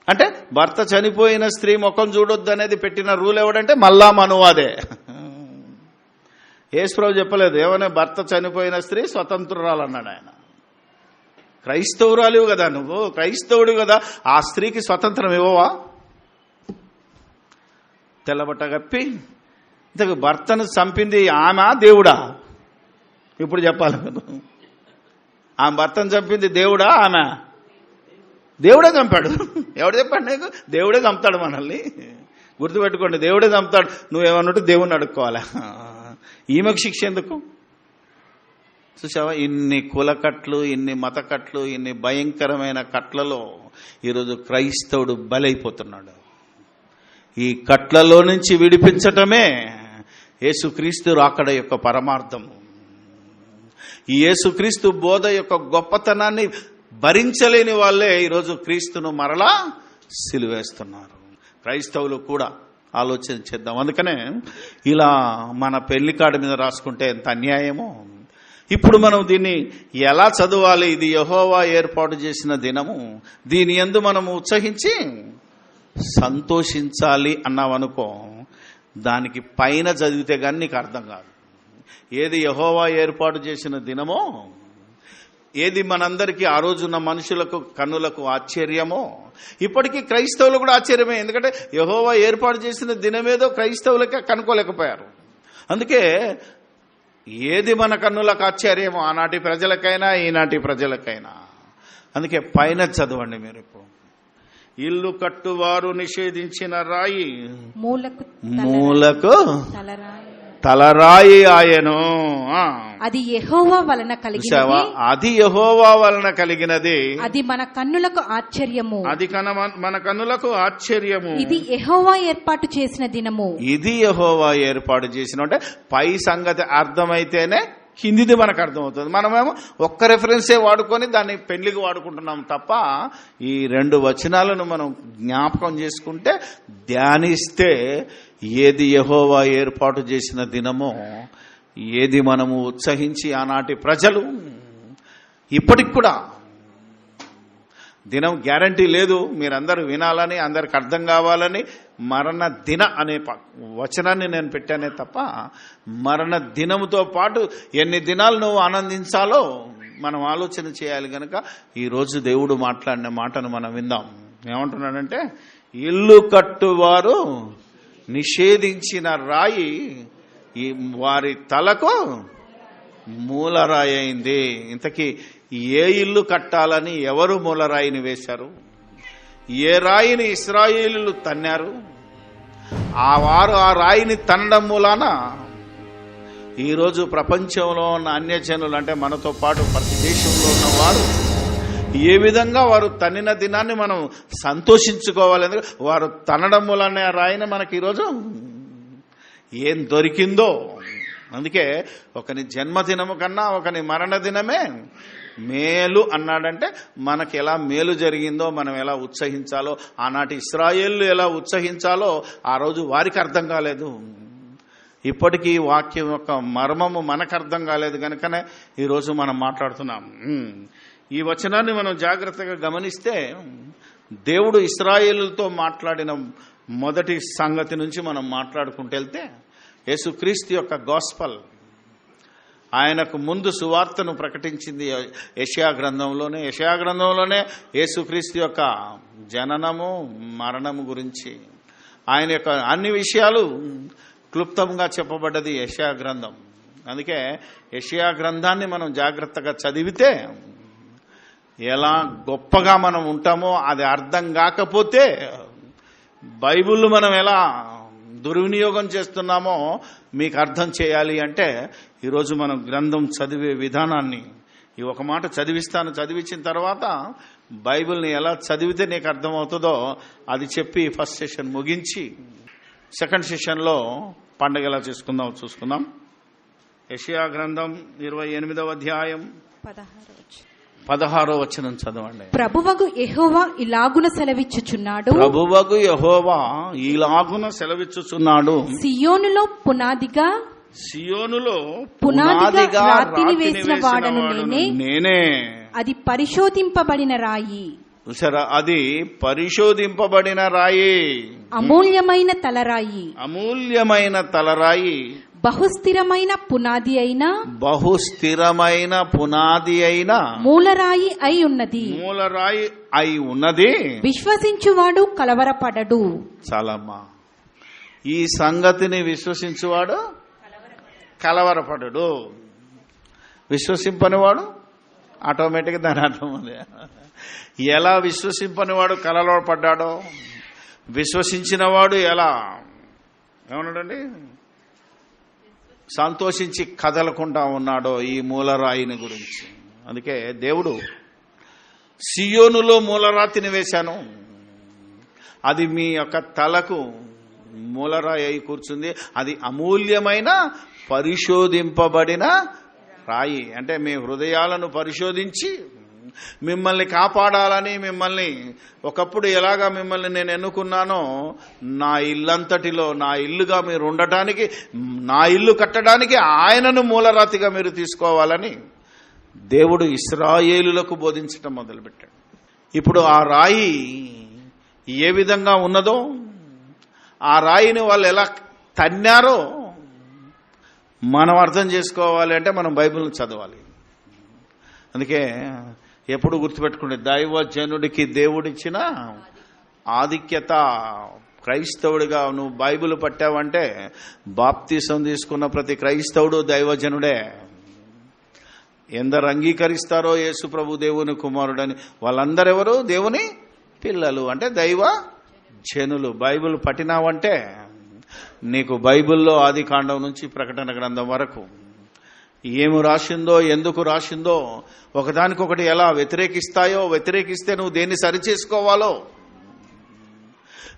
అంటే భర్త చనిపోయిన స్త్రీ ముఖం చూడొద్దు అనేది పెట్టిన రూల్ ఎవడంటే మల్లా మనువాదే. యేసుప్రభు చెప్పలేదు. ఏమన్నా భర్త చనిపోయిన స్త్రీ స్వతంత్రురాలు అన్నాడు ఆయన. క్రైస్తవురాలివి కదా నువ్వు, క్రైస్తవుడు కదా, ఆ స్త్రీకి స్వతంత్రం ఇవ్వవా? తెల్లబట్ట కప్పి ఇంతకు భర్తను చంపింది ఆమె దేవుడా? ఇప్పుడు చెప్పాలి. ఆమె భర్తను చంపింది దేవుడా ఆమె? దేవుడే చంపాడు. ఎవడు చెప్పాడు నీకు? దేవుడే చంపుతాడు మనల్ని. గుర్తుపెట్టుకోండి, దేవుడే చంపుతాడు. నువ్వేమన్నట్టు దేవుణ్ణి అడుక్కోవాలా? ఈమెకు శిక్ష ఎందుకు? చూసావా? ఇన్ని కులకట్లు, ఇన్ని మతకట్లు, ఇన్ని భయంకరమైన కట్లలో ఈరోజు క్రైస్తవుడు బలైపోతున్నాడు. ఈ కట్లలో నుంచి విడిపించటమే యేసుక్రీస్తు రాకడ యొక్క పరమార్థము. ఈ యేసుక్రీస్తు బోధ యొక్క గొప్పతనాన్ని భరించలేని వాళ్ళే ఈరోజు క్రీస్తును మరలా సిలువేస్తున్నారు. క్రైస్తవులు కూడా ఆలోచన చేద్దాం. అందుకనే ఇలా మన పెళ్లి కార్డు మీద రాసుకుంటే ఎంత అన్యాయమో. ఇప్పుడు మనం దీన్ని ఎలా చదవాలి? ఇది యెహోవా ఏర్పాటు చేసిన దినము, దీని యందు మనము ఉత్సహించి సంతోషించాలి అన్నావనుకో, దానికి పైన చదివితే కానీ నీకు అర్థం కాదు. ఏది యెహోవా ఏర్పాటు చేసిన దినమో, ఏది మనందరికీ ఆ రోజున్న మనుషులకు కన్నులకు ఆశ్చర్యమో, ఇప్పటికీ క్రైస్తవులు కూడా ఆశ్చర్యమే. ఎందుకంటే యెహోవా ఏర్పాటు చేసిన దినమేదో క్రైస్తవులకే కనుక్కోలేకపోయారు. అందుకే ఏది మన కన్నులకు ఆశ్చర్యమో ఆనాటి ప్రజలకైనా ఈనాటి ప్రజలకైనా. అందుకే పైన చదవండి మీరు. ఇప్పుడు ఇల్లు కట్టువారు నిషేధించిన రాయి
మూలకు
మూలకు
తలరాయి
తలరాయి ఆయను.
అది యెహోవా వలన కలిగినది.
అది యెహోవా వలన కలిగినది.
అది మన కన్నులకు ఆశ్చర్యము.
అది మన కన్నులకు ఆశ్చర్యము.
ఇది యెహోవా ఏర్పాటు చేసిన దినము.
ఇది యెహోవా ఏర్పాటు చేసిన అంటే పై సంగతి అర్థమైతేనే కిందిది మనకు అర్థమవుతుంది. మనమేమో ఒక్క రెఫరెన్సే వాడుకొని దాన్ని పెళ్లికి వాడుకుంటున్నాం తప్ప ఈ 2 వచనాలను మనం జ్ఞాపకం చేసుకుంటే ధ్యానిస్తే ఏది యెహోవా ఏర్పాటు చేసిన దినమో, ఏది మనము ఉత్సహించి ఆనాటి ప్రజలు ఇప్పటికి కూడా దినం గ్యారంటీ లేదు. మీరందరూ వినాలని, అందరికి అర్థం కావాలని మరణ దిన అనే వచనాన్ని నేను పెట్టానే తప్ప మరణ దినముతో పాటు ఎన్ని దినాలు నువ్వు ఆనందించాలో మనం ఆలోచన చేయాలి. గనక ఈరోజు దేవుడు మాట్లాడిన మాటను మనం విందాం. ఏమంటున్నాడంటే, ఇల్లు కట్టువారు నిషేధించిన రాయి ఈ వారి తలకు మూలరాయి అయింది. ఇంతకీ ఏ ఇల్లు కట్టాలని ఎవరు మూలరాయిని వేశారు? ఏ రాయిని ఇశ్రాయేలీయులు తన్నారు? వారు ఆ రాయిని తన్నడం మూలాన ఈరోజు ప్రపంచంలో ఉన్న అన్యజనులు అంటే మనతో పాటు ప్రతి దేశంలో ఉన్న వారు ఏ విధంగా వారు తన్నిన దినాన్ని మనం సంతోషించుకోవాలి. వారు తన్నడం మూలానే ఆ రాయిని మనకి ఈరోజు ఏం దొరికిందో. అందుకే ఒకని జన్మదినము కన్నా ఒకని మరణ దినమే మేలు అన్నాడంటే మనకి ఎలా మేలు జరిగిందో మనం ఎలా ఉత్సహించాలో, ఆనాటి ఇశ్రాయేలు ఎలా ఉత్సహించాలో ఆ రోజు వారికి అర్థం కాలేదు. ఇప్పటికీ వాక్యం యొక్క మర్మము మనకు అర్థం కాలేదు కనుకనే ఈరోజు మనం మాట్లాడుతున్నాం. ఈ వచనాన్ని మనం జాగ్రత్తగా గమనిస్తే దేవుడు ఇశ్రాయేలుతో మాట్లాడిన మొదటి సంగతి నుంచి మనం మాట్లాడుకుంటూ వెళ్తే యేసుక్రీస్తు యొక్క గాస్పల్, ఆయనకు ముందు సువార్తను ప్రకటించింది యెషయా గ్రంథంలోనే యేసుక్రీస్తు యొక్క జననము మరణము గురించి ఆయన యొక్క అన్ని విషయాలు క్లుప్తంగా చెప్పబడ్డది యెషయా గ్రంథం. అందుకే యెషయా గ్రంథాన్ని మనం జాగ్రత్తగా చదివితే ఎలా గొప్పగా మనం ఉంటామో, అది అర్థం కాకపోతే బైబిల్ మనం ఎలా దుర్వినియోగం చేస్తున్నామో మీకు అర్థం చేయాలి అంటే ఈరోజు మనం గ్రంథం చదివే విధానాన్ని ఈ ఒక మాట చదివించిన తర్వాత బైబిల్ని ఎలా చదివితే నీకు అర్థమవుతుందో అది చెప్పి ఫస్ట్ సెషన్ ముగించి సెకండ్ సెషన్లో పండగ ఎలా చూసుకుందాం. యెషయా గ్రంథం 28వ అధ్యాయం 16వ వచనం చదవండి.
ప్రభువగు యెహోవా ఇలాగున సెలవిచ్చుచున్నాడు. సియోనులో పునాదిగా రాతిని వేసిన వాడను నేనే. అది పరిశోధింపబడిన రాయి.
చూసారా, అది పరిశోధింపబడిన రాయి,
అమూల్యమైన తలరాయి, బహుస్థిరమైన పునాది అయిన మూలరాయి అయి ఉన్నది. విశ్వసించువాడు కలవరపడడు.
చాలమ్మా, ఈ సంగతిని విశ్వసించువాడు కలవరపడడు. విశ్వసింపనివాడు ఆటోమేటిక్గా దాని అర్థం ఉంది. ఎలా విశ్వసింపనివాడు కలవరపడ్డాడో, విశ్వసించిన వాడు ఎలా ఏమన్నాడండి సంతోషించి కదలకుండా ఉన్నాడో ఈ మూలరాయిని గురించి. అందుకే దేవుడు సియోనులో మూలరాతిని వేశాను, అది మీ యొక్క తలకు మూలరాయి అయి కూర్చుంది. అది అమూల్యమైన పరిశోధింపబడిన రాయి. అంటే మీ హృదయాలను పరిశోధించి మిమ్మల్ని కాపాడాలని, మిమ్మల్ని ఒకప్పుడు ఎలాగా మిమ్మల్ని నేను ఎన్నుకున్నానో నా ఇల్లంతటిలో నా ఇల్లుగా మీరు ఉండటానికి, నా ఇల్లు కట్టడానికి ఆయనను మూలరాతిగా మీరు తీసుకోవాలని దేవుడు ఇశ్రాయేలులకు బోధించడం మొదలుపెట్టాడు. ఇప్పుడు ఆ రాయి ఏ విధంగా ఉన్నదో, ఆ రాయిని వాళ్ళు ఎలా తన్నారో మనం అర్థం చేసుకోవాలి అంటే మనం బైబిల్ని చదవాలి. అందుకే ఎప్పుడు గుర్తుపెట్టుకుంటే దైవజనుడికి దేవుడిచ్చిన ఆధిక్యత. క్రైస్తవుడిగా నువ్వు బైబిల్ పట్టావంటే బాప్తిసం తీసుకున్న ప్రతి క్రైస్తవుడు దైవజనుడే. ఎందరు అంగీకరిస్తారో యేసు ప్రభు దేవుని కుమారుడని వాళ్ళందరెవరు దేవుని పిల్లలు, అంటే దైవ జనులు. బైబిల్ పట్టినావంటే నీకు బైబిల్లో ఆది కాండం నుంచి ప్రకటన గ్రంథం వరకు ఏమి రాసిందో, ఎందుకు రాసిందో, ఒకదానికొకటి ఎలా వ్యతిరేకిస్తాయో, వ్యతిరేకిస్తే నువ్వు దేన్ని సరిచేసుకోవాలో,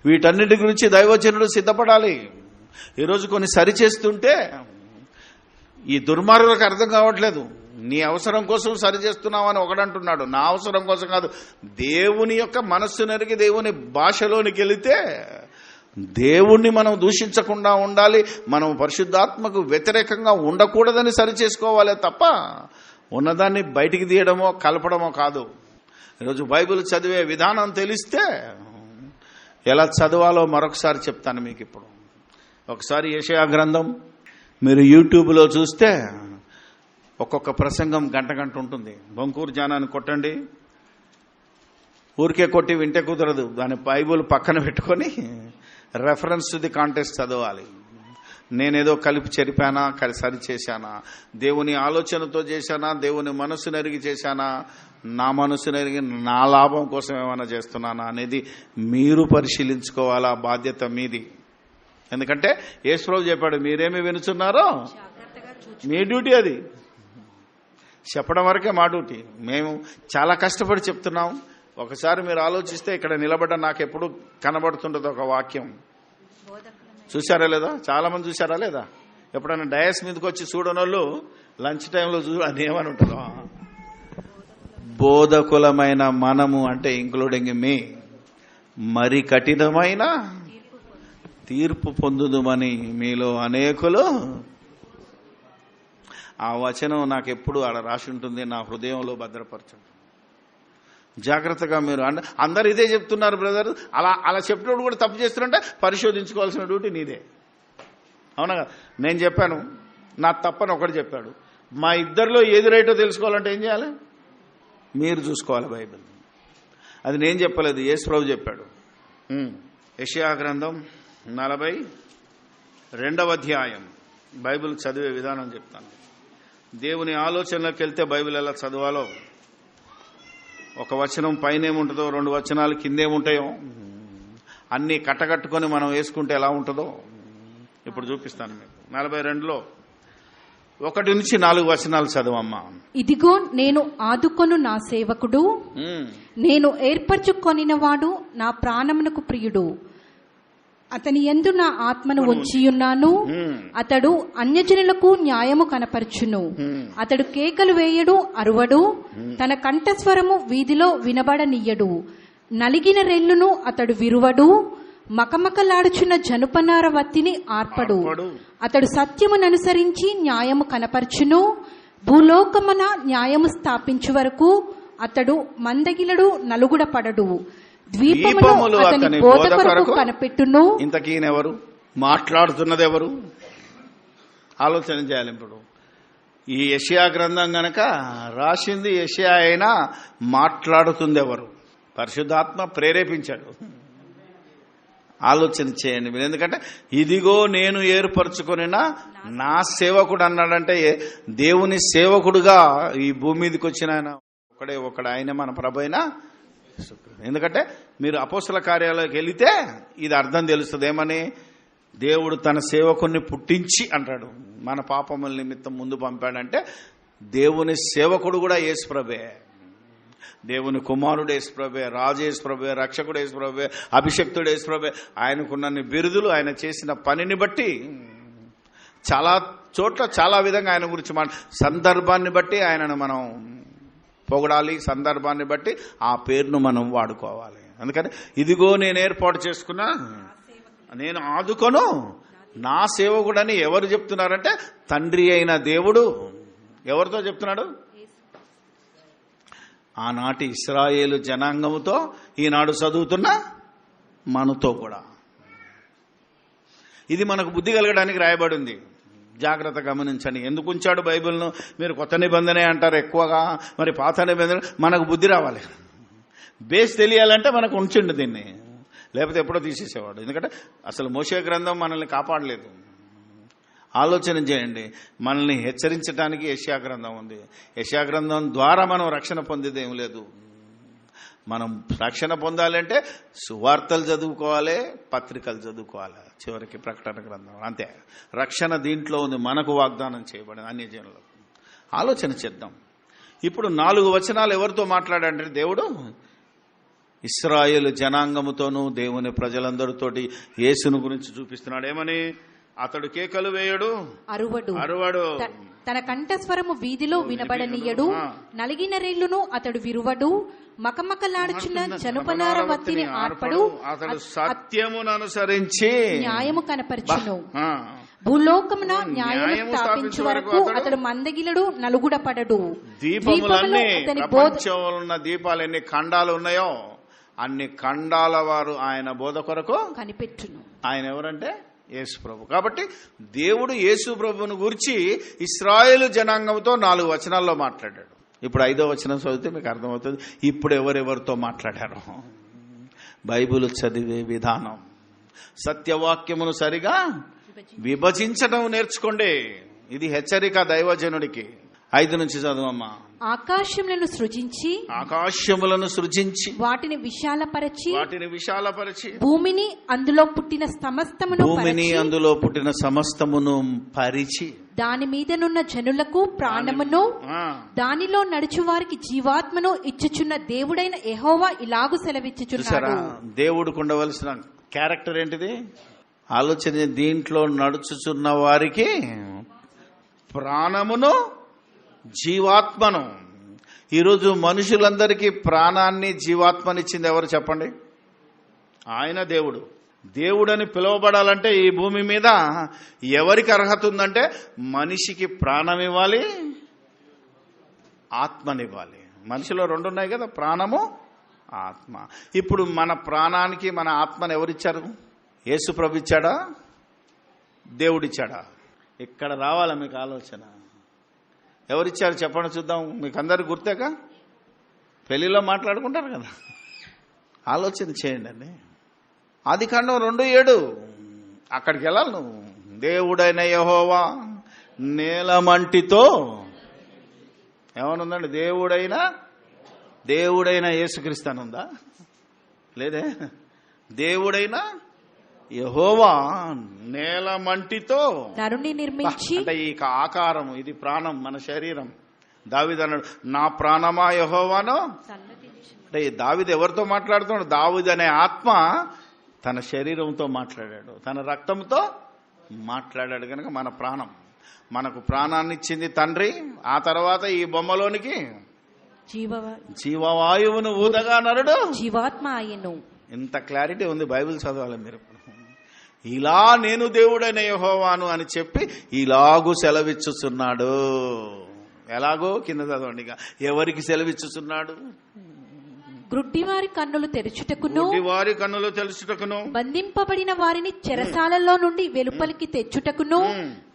వీటన్నిటి గురించి దైవజనుడు సిద్ధపడాలి. ఈరోజు కొన్ని సరిచేస్తుంటే ఈ దుర్మార్గులకు అర్థం కావట్లేదు. నీ అవసరం కోసం సరిచేస్తున్నావని ఒకడంటున్నాడు. నా అవసరం కోసం కాదు. దేవుని యొక్క మనస్సు నెరిగి దేవుని భాషలోనికి వెళితే దేవుణ్ణి మనం దూషించకుండా ఉండాలి. మనం పరిశుద్ధాత్మకు వ్యతిరేకంగా ఉండకూడదని సరిచేసుకోవాలే తప్ప ఉన్నదాన్ని బయటికి తీయడమో కలపడమో కాదు. ఈరోజు బైబిల్ చదివే విధానం తెలిస్తే ఎలా చదవాలో మరొకసారి చెప్తాను మీకు. ఇప్పుడు ఒకసారి యెషయా గ్రంథం మీరు యూట్యూబ్లో చూస్తే ఒక్కొక్క ప్రసంగం గంట ఉంటుంది. బొంకూరు జానాన్ని కొట్టండి, ఊరికే కొట్టి వింటే కుదరదు. దాని బైబిల్ పక్కన పెట్టుకొని రెఫరెన్స్ టు ది కాంటెక్స్ట్ చదవాలి. నేనేదో కలిపి చెరిపానా, సరి చేశానా, దేవుని ఆలోచనతో చేశానా, దేవుని మనసు నెరిగి చేశానా, నా మనసు నెరిగి నా లాభం కోసం ఏమైనా చేస్తున్నానా అనేది మీరు పరిశీలించుకోవాలా. బాధ్యత మీది. ఎందుకంటే యేసుప్రభు చెప్పాడు, మీరేమి వినుచున్నారో మీ డ్యూటీ అది. చెప్పడం వరకే మా డ్యూటీ. మేము చాలా కష్టపడి చెప్తున్నాం. ఒకసారి మీరు ఆలోచిస్తే ఇక్కడ నిలబడ్డ నాకు ఎప్పుడు కనబడుతుంటుంది ఒక వాక్యం. చూసారా లేదా? చాలా మంది చూసారా లేదా? ఎప్పుడైనా డయాస్ మీదకి వచ్చి చూడనోళ్ళు లంచ్ టైంలో అది ఏమని ఉంటుందో, బోధకులమైన మనము అంటే ఇంక్లూడింగ్ మీ మరి కఠినమైన తీర్పు పొందుదుమని మీలో అనేకులు. ఆ వచనం నాకు ఎప్పుడు ఆడ రాసి ఉంటుంది, నా హృదయంలో భద్రపరచండి. జాగ్రత్తగా మీరు అందరు ఇదే చెప్తున్నారు బ్రదర్. అలా చెప్పినప్పుడు కూడా తప్పు చేస్తున్నారంటే పరిశోధించుకోవాల్సిన డ్యూటీ నీదే. అవునా? నేను చెప్పాను నా తప్పని ఒకటి చెప్పాడు. మా ఇద్దరిలో ఏది రైటో తెలుసుకోవాలంటే ఏం చేయాలి? మీరు చూసుకోవాలి బైబిల్. అది నేను చెప్పలేదు, యేసుప్రభు చెప్పాడు. యెషయా గ్రంథం 42వ అధ్యాయం బైబిల్ చదివే విధానం చెప్తాను. దేవుని ఆలోచనలోకి వెళ్తే బైబిల్ ఎలా చదవాలో, ఒక వచనం పైన ఏముంటుందో, 2 వచనాలు కిందేముంటాయో అన్నీ కట్టకట్టుకొని మనం వేసుకుంటే ఎలా ఉంటుందో ఇప్పుడు చూపిస్తాను మీకు. 42లో 1 నుంచి 4 వచనాలు చదవమ్మా.
ఇదిగో నేను ఆదుకొను నా సేవకుడు, నేను ఏర్పరచుకొనినవాడు, నా ప్రాణమునకు ప్రియుడు, అతని యందు నా ఆత్మను ఉంచియున్నాను. అతడు అన్యజనులకు న్యాయము కనపరచును. అతడు కేకలు వేయడు, అరువడు, తన కంఠస్వరము వీధిలో వినబడనియ్యడు. నలిగిన రెల్లును అతడు విరువడు, మకమకలాడుచున్న జనుపనార వత్తిని ఆర్పడు. అతడు సత్యముననుసరించి న్యాయము కనపరచును. భూలోకమున న్యాయము స్థాపించు వరకు అతడు మందగిలడు, నలుగుడపడడు. ద్వీపములు అతని బోధ కొరకు కనిపెట్టును.
ఇంతకీనెవరు? మాట్లాడుతున్నది ఎవరు? ఆలోచన చేయాలి. ఇప్పుడు ఈ యెషయా గ్రంథం గనక రాసింది యెషయా అయినా మాట్లాడుతుంది ఎవరు? పరిశుద్ధాత్మ ప్రేరేపించాడు. ఆలోచన చేయండి మీరు. ఎందుకంటే ఇదిగో నేను ఏర్పరచుకొనిన నా సేవకుడు అన్నాడంటే దేవుని సేవకుడుగా ఈ భూమి మీదకి వచ్చిన ఆయన ఒకడు ఆయన మన ప్రభువైన. ఎందుకంటే మీరు అపోస్తల కార్యాలలోకి వెళితే ఇది అర్థం తెలుస్తుంది. ఏమని? దేవుడు తన సేవకుని పుట్టించి అంటాడు, మన పాపముల నిమిత్తం ముందు పంపాడంటే దేవుని సేవకుడు కూడా యేసుప్రభే, దేవుని కుమారుడు యేసుప్రభే, రాజు యేసుప్రభే, రక్షకుడు యేసుప్రభే, అభిషక్తుడు యేసుప్రభే. ఆయనకున్న బిరుదులు, ఆయన చేసిన పనిని బట్టి చాలా చోట్ల చాలా విధంగా ఆయన గురించి సందర్భాన్ని బట్టి ఆయనను మనం పొగడాలి, సందర్భాన్ని బట్టి ఆ పేరును మనం వాడుకోవాలి. అందుకని ఇదిగో నేను ఏర్పాటు చేసుకున్నా, నేను ఆదుకొను నా సేవకుడని ఎవరు చెప్తున్నారంటే తండ్రి అయిన దేవుడు. ఎవరితో చెప్తున్నాడు? ఆనాటి ఇశ్రాయేలు జనాంగముతో, ఈనాడు చదువుతున్న మనతో కూడా. ఇది మనకు బుద్ధి కలగడానికి రాయబడింది. జాగ్రత్త గమనించండి. ఎందుకు ఉంచాడు బైబిల్ను? మీరు కొత్త నిబంధనే అంటారు ఎక్కువగా, మరి పాత నిబంధన. మనకు బుద్ధి రావాలి, బేస్ తెలియాలంటే మనకు ఉంచండి దీన్ని, లేకపోతే ఎప్పుడో తీసేసేవాడు. ఎందుకంటే అసలు మోషే గ్రంథం మనల్ని కాపాడలేదు. ఆలోచన చేయండి. మనల్ని హెచ్చరించడానికి యెషయా గ్రంథం ఉంది. యెషయా గ్రంథం ద్వారా మనం రక్షణ పొందేదేం లేదు. మనం రక్షణ పొందాలంటే సువార్తలు చదువుకోవాలి, పత్రికలు చదువుకోవాలి, చివరికి ప్రకటన గ్రంథం, అంతే. రక్షణ దీంట్లో ఉంది, మనకు వాగ్దానం చేయబడింది అన్యజనులకు. ఆలోచన చేద్దాం. ఇప్పుడు 4 వచనాలు ఎవరితో మాట్లాడంటే దేవుడు ఇశ్రాయేలు జనాంగముతోనూ దేవుని ప్రజలందరితోటి యేసును గురించి చూపిస్తున్నాడు. ఏమని? అతడు కేకలు వేయడు, అరువడు,
తన కంఠస్వరము వీధిలో వినబడనీయడు, నలిగిన రేళ్లును అతడు విరువడు, మకమకలాడుచున్న జనుపనార వత్తిని ఆర్పడు,
అతడు సత్యమును అనుసరించి
న్యాయము కనపరచును, భూలోకమున న్యాయము స్థాపించు వరకు అతడు మందగిలడు, నలుగుడపడడు.
దీపములన్నీ, ప్రపంచంలో ఉన్న దీపాలు ఎన్ని ఖండాలు ఉన్నాయో అన్ని ఖండాల వారు ఆయన బోధ కొరకు
కనిపెట్టును.
ఆయన ఎవరంటే యేసు ప్రభు. కాబట్టి దేవుడు యేసు ప్రభువును గురించి ఇశ్రాయేలు జనాంగంతో 4 వచనాల్లో మాట్లాడాడు. ఇప్పుడు 5వ వచనం చదివితే మీకు అర్థమవుతుంది ఇప్పుడు ఎవరెవరితో మాట్లాడారు. బైబిల్ చదివే విధానం, సత్యవాక్యమును సరిగా విభజించడం నేర్చుకోండి. ఇది హెచ్చరిక దైవజనుడికి. 5 నుంచి చదువమ్మా.
ఆకాశములను సృజించి వాటిని విశాలపరచి భూమిని అందులో పుట్టిన సమస్తమును పరిచి దాని మీదనున్న జనులకు ప్రాణమును దానిలో నడుచు వారికి జీవాత్మను ఇచ్చుచున్న దేవుడైన యెహోవా ఇలాగు సెలవిచ్చుచున్నాడు.
దేవుడికి ఉండవలసిన క్యారెక్టర్ ఏంటిది? ఆలోచన. దీంట్లో నడుచుచున్న వారికి ప్రాణమును జీవాత్మను. ఈరోజు మనుషులందరికీ ప్రాణాన్ని జీవాత్మనిచ్చింది ఎవరు చెప్పండి? ఆయన దేవుడు. దేవుడని పిలువబడాలంటే ఈ భూమి మీద ఎవరికి అర్హత ఉందంటే మనిషికి ప్రాణం ఇవ్వాలి, ఆత్మనివ్వాలి. మనిషిలో 2 ఉన్నాయి కదా, ప్రాణము, ఆత్మ. ఇప్పుడు మన ప్రాణానికి మన ఆత్మను ఎవరిచ్చారు? యేసు ప్రభు ఇచ్చాడా, దేవుడిచ్చాడా? ఇక్కడ రావాలా మీకు ఆలోచన. ఎవరిచ్చారు చెప్పండి చూద్దాం. మీకు అందరికి గుర్తేగా, పెళ్లిలో మాట్లాడుకుంటారు కదా. ఆలోచన చేయండి అండి. ఆదికాండం 2:7 అక్కడికి వెళ్ళాలి నువ్వు. దేవుడైన యెహోవా నేలమంటితో ఏమనుందండి? దేవుడైన యేసుక్రీస్తు అని ఉందా? లేదే. దేవుడైన యెహోవా నేలమంటితో
నరుని నిర్మించి,
అంటే ఈ ఆకారం, ఇది ప్రాణం, మన శరీరం. దావీదు అన్నాడు, నా ప్రాణమా యెహోవాను. అంటే దావీదు ఎవరితో మాట్లాడుతున్నాడు? దావీదు అనే ఆత్మ తన శరీరంతో మాట్లాడాడు, తన రక్తంతో మాట్లాడాడు. కనుక మన ప్రాణం, మనకు ప్రాణాన్ని ఇచ్చింది తండ్రి. ఆ తర్వాత ఈ బొమ్మలోనికి జీవవాయువును ఊదగా నరుడు
జీవాత్మ ఆయను.
ఇంత క్లారిటీ ఉంది. బైబిల్ చదవాలి మీరు. ఇలా నేను దేవుడైన యెహోవాను అని చెప్పి ఇలాగూ సెలవిచ్చుచున్నాడు. ఎలాగో కింద చదవండి. ఎవరికి సెలవిచ్చుచున్నాడు?
గ్రుడ్డివారి కన్నులు తెరుచుటకును, బంధింపబడిన వారిని చెరసాలలో నుండి వెలుపలికి తెచ్చుటకును,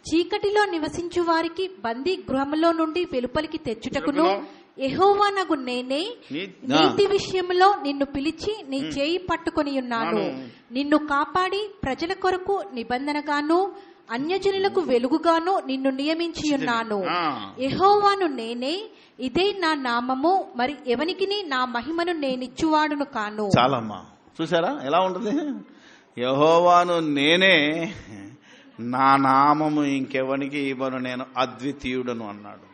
చీకటిలో నివసించు వారికి బందీ గృహములో నుండి వెలుపలికి తెచ్చుటకును, యెహోవానగు నేనే నీతి విషయంలో నిన్ను పిలిచి నీ చేయి పట్టుకొని ఉన్నాను. నిన్ను కాపాడి ప్రజల కొరకు నిబంధనగాను అన్యజనులకు వెలుగుగాను నిన్ను నియమించి ఉన్నాను. యెహోవాను నేనే, ఇదే నా నామము, మరి ఎవనికి నా మహిమను నేనిచ్చువాడును కాను.
చాలమ్మా, చూసారా ఎలా ఉంటుంది? యెహోవాను నేనే, నా నామము ఇంకెవనికి ఇవ్వను, నేను అద్వితీయుడను అన్నాడు.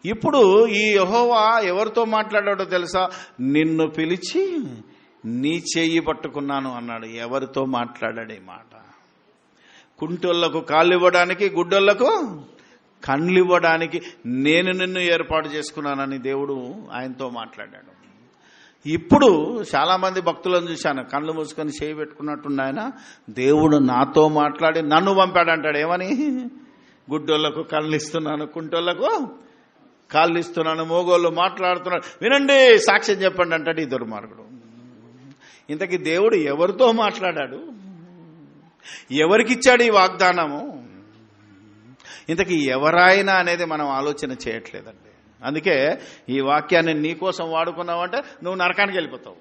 ఇప్పుడు ఈ యెహోవా ఎవరితో మాట్లాడాడో తెలుసా? నిన్ను పిలిచి నీ చెయ్యి పట్టుకున్నాను అన్నాడు. ఎవరితో మాట్లాడాడు ఈ మాట? కుంటోళ్లకు కాళ్ళు ఇవ్వడానికి, గుడ్డోళ్లకు కళ్ళు ఇవ్వడానికి నేను నిన్ను ఏర్పాటు చేసుకున్నానని దేవుడు ఆయనతో మాట్లాడాడు. ఇప్పుడు చాలా మంది భక్తులను చూశాను, కళ్ళు మూసుకొని చేయి పెట్టుకున్నట్టుండి ఆయన. దేవుడు నాతో మాట్లాడి నన్ను పంపాడంటాడు. ఏమని? గుడ్డోళ్లకు కళ్ళు ఇస్తున్నాను, కుంటోళ్లకు కాళ్ళు ఇస్తున్నాను, మోగోళ్ళు మాట్లాడుతున్నాడు, వినండి సాక్ష్యం చెప్పండి అంటాడు ఈ దుర్మార్గుడు. ఇంతకీ దేవుడు ఎవరితో మాట్లాడాడు? ఎవరికిచ్చాడు ఈ వాగ్దానము? ఇంతకీ ఎవరాయన అనేది మనం ఆలోచన చేయట్లేదండి. అందుకే ఈ వాక్యాన్ని నీకోసం వాడుకున్నావంటే నువ్వు నరకానికి వెళ్ళిపోతావు.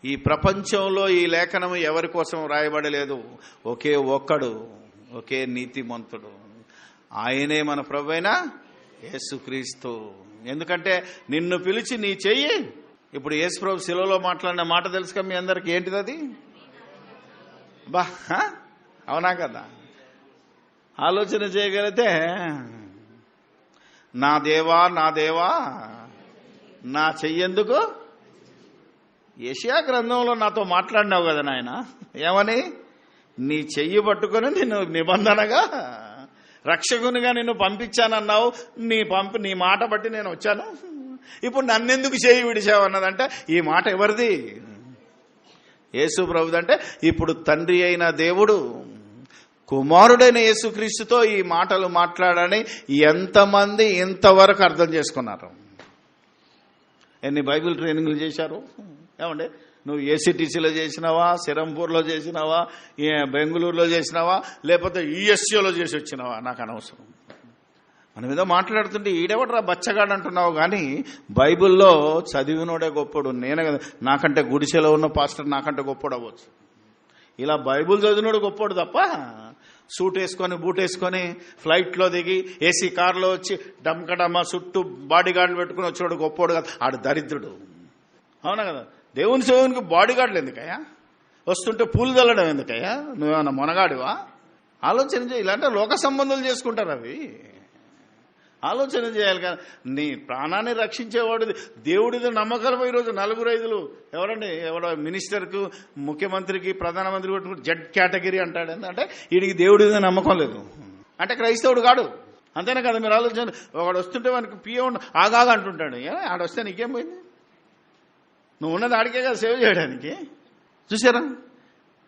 ఈ ప్రపంచంలో ఈ లేఖనం ఎవరి కోసం రాయబడలేదు. ఒకే ఒక్కడు, ఒకే నీతిమంతుడు, ఆయనే మన ప్రభువైన యేసుక్రీస్తు. ఎందుకంటే నిన్ను పిలిచి నీ చెయ్యి ఇప్పుడు యేసుప్రభు శిలువలో మాట్లాడిన మాట తెలుసుగా మీ అందరికి, ఏంటిది అది? బా అవునా కదా? ఆలోచన చేయగలిగితే, నా దేవా నా దేవా నా చెయ్యేందుకు? యెషయా గ్రంథంలో నాతో మాట్లాడినావు కదా నాయన, ఏమని? నీ చెయ్యి పట్టుకొని నిన్ను నిబంధనగా రక్షకునిగా నిన్ను పంపించానన్నావు, నీ మాట బట్టి నేను వచ్చాను, ఇప్పుడు నన్నెందుకు చేయి విడిచావు అన్నదంటే ఈ మాట ఎవరిది? యేసు ప్రభుదంటే ఇప్పుడు తండ్రి అయిన దేవుడు కుమారుడైన యేసుక్రీస్తుతో ఈ మాటలు మాట్లాడని ఎంతమంది ఇంతవరకు అర్థం చేసుకున్నారు? ఎన్ని బైబిల్ ట్రైనింగ్లు చేశారు? ఏమండి, నువ్వు ఏసీటీసీలో చేసినావా, సిరంపూర్లో చేసినావా, బెంగళూరులో చేసినావా, లేకపోతే యూఎస్ఏలో చేసి వచ్చినావా, నాకు అనవసరం. మనం ఏదో మాట్లాడుతుంటే ఈడెవడరా బచ్చగాడు అంటున్నావు, కానీ బైబిల్లో చదివినోడే గొప్పడు. నేనే కదా, నాకంటే గుడిసెలో ఉన్న పాస్టర్ నాకంటే గొప్పడు అవ్వచ్చు. ఇలా బైబిల్ చదివినోడు గొప్పడు తప్ప సూట్ వేసుకొని బూట్ వేసుకొని ఫ్లైట్లో దిగి ఏసీ కార్లో వచ్చి డమ్కడమ్మ చుట్టూ బాడీ గార్డులు పెట్టుకుని వచ్చాడు గొప్పోడు కదా, ఆడు దరిద్రుడు. అవునా కదా? దేవుని సేవనికి బాడీ గార్డులు ఎందుకయ్యా? వస్తుంటే పూలు చల్లడం ఎందుకయ్యా? నువ్వేమన్నా మొనగాడివా? ఆలోచన చేయి. ఇలాంటి లోక సంబంధాలు చేసుకుంటారు అవి. ఆలోచన చేయాలి కదా. నీ ప్రాణాన్ని రక్షించేవాడు దేవుడిది నమ్మకాలపై ఈరోజు 4-5 ఎవరండి, ఎవడో మినిస్టర్కు, ముఖ్యమంత్రికి, ప్రధానమంత్రి కొట్టుకుంటే జడ్ కేటగిరీ అంటాడు. అంటే వీడికి దేవుడిది నమ్మకం లేదు అంటే క్రైస్తవుడు కాడు. అంతేనా కదా? మీరు ఆలోచన. ఒకడు వస్తుంటే వానికి పియ ఆగాగా అంటుంటాడు. ఆడొస్తే నీకేం పోయింది? నువ్వు ఉన్నది ఆడికే కదా సేవ చేయడానికి. చూసారా?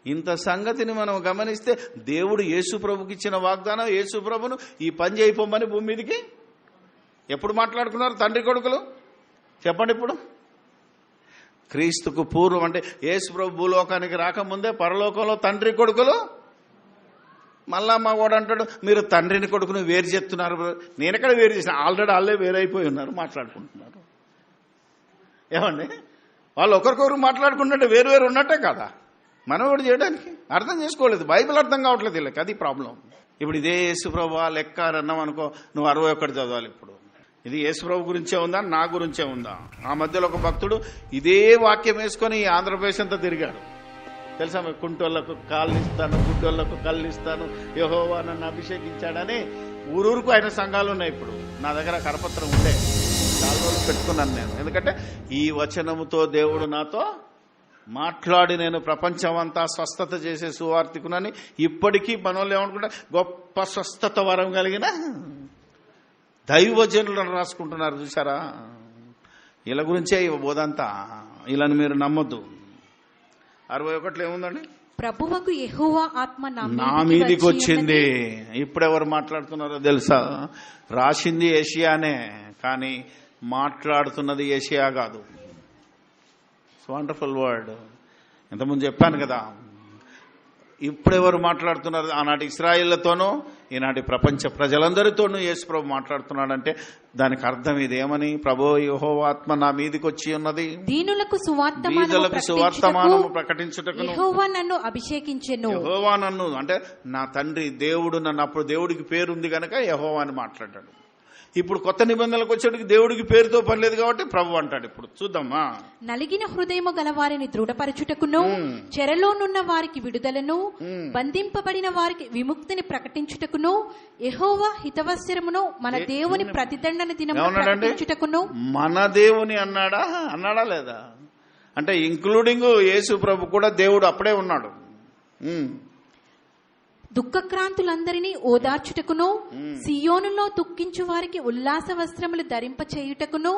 ఇంత సంగతిని మనం గమనిస్తే దేవుడు యేసు ప్రభుకి ఇచ్చిన వాగ్దానం, యేసు ప్రభును ఈ పని చేయిపోమని భూమి మీదకి ఎప్పుడు మాట్లాడుకున్నారు తండ్రి కొడుకులు? చెప్పండి. ఇప్పుడు క్రీస్తుకు పూర్వం అంటే యేసు ప్రభు భూలోకానికి రాకముందే పరలోకంలో తండ్రి కొడుకులు. మళ్ళా మా వాడు అంటాడు మీరు తండ్రిని కొడుకును వేరు చేస్తున్నారు. నేనెక్కడ వేరు చేసిన? ఆల్రెడీ వాళ్ళే వేరైపోయి ఉన్నారు, మాట్లాడుకుంటున్నారు. ఏమండి, వాళ్ళు ఒకరికొకరు మాట్లాడుకుంటుంటే వేరు వేరు ఉన్నట్టే కదా మనం కూడా చేయడానికి. అర్థం చేసుకోలేదు, బైబిల్ అర్థం కావట్లేదు వీళ్ళకి, అది ప్రాబ్లం. ఇప్పుడు ఇదే యేసుప్రభు లెక్క అని అన్నాం అనుకో, నువ్వు 61 చదవాలి. ఇప్పుడు ఇది యేసుప్రభు గురించే ఉందా, నా గురించే ఉందా? ఆ మధ్యలో ఒక భక్తుడు ఇదే వాక్యం వేసుకొని ఆంధ్రప్రదేశ్ అంతా తిరిగాడు. తెలుసా? కుంటోళ్లకు కాళ్ళు ఇస్తాను, గుడ్డోళ్లకు కళ్ళు ఇస్తాను, యెహోవా నన్ను అభిషేకించాడని ఊరూరుకు ఆయన సంఘాలు ఉన్నాయి. ఇప్పుడు నా దగ్గర కరపత్రం ఉండే, చాలా రోజులు పెట్టుకున్నాను నేను. ఎందుకంటే ఈ వచనముతో దేవుడు నాతో మాట్లాడి నేను ప్రపంచమంతా స్వస్థత చేసే సువార్థికునని ఇప్పటికీ మనోళ్ళు ఏమనుకుంటా గొప్ప స్వస్థత వరం కలిగిన దైవజనులను రాసుకుంటున్నారు. చూసారా? వీళ్ళ గురించే ఈ బోధంతా. వీళ్ళని మీరు నమ్మొద్దు. 61 ఏముందండి?
ప్రభువకు యెహోవా ఆత్మ
నా మీదికి వచ్చింది. ఇప్పుడెవరు మాట్లాడుతున్నారో తెలుసా? రాసింది యెషయానే, కానీ మాట్లాడుతున్నది యెషయా కాదు. Wonderful word. ఇంతకుముందు చెప్పాను కదా. ఇప్పుడెవరు మాట్లాడుతున్నారు? ఆనాటి ఇశ్రాయేళ్లతోనూ ఈనాటి ప్రపంచ ప్రజలందరితోనూ యేసుప్రభు మాట్లాడుతున్నాడంటే దానికి అర్థం ఇదేమని? ప్రభు యెహోవా ఆత్మ నా మీదికి వచ్చి ఉన్నది,
దీనులకు
సువార్తమానము ప్రకటించుటకు
యెహోవా నన్ను అభిషేకించెను.
యెహోవా నన్ను అంటే నా తండ్రి దేవుడు నన్ను, అప్పుడు దేవుడికి పేరు ఉంది కనుక యెహోవా అని మాట్లాడాడు. ఇప్పుడు కొత్త నిబంధనలకు వచ్చేటికి దేవుడికి పేరుతో పని లేదు కాబట్టి ప్రభు అంటాడు. ఇప్పుడు చూద్దామా. నలిగిన
హృదయము గల వారిని దృఢపరచుటకును, చెరలోనున్న వారికి విడుదలను, బంధింపబడిన వారికి విముక్తిని ప్రకటించుటకును, యెహోవా హితవత్సరమును మన దేవుని ప్రతిదండన దినమును ప్రకటించుటకును.
మన దేవుని అన్నాడా లేదా? అంటే ఇంక్లూడింగ్ యేసు ప్రభు కూడా దేవుడు అప్పుడే ఉన్నాడు.
దుఃఖక్రాంతులందరినీ ఓదార్చుటకును, సియోనులో దుఃఖించు వారికి ఉల్లాస వస్త్రములు ధరింప చేయుటకును,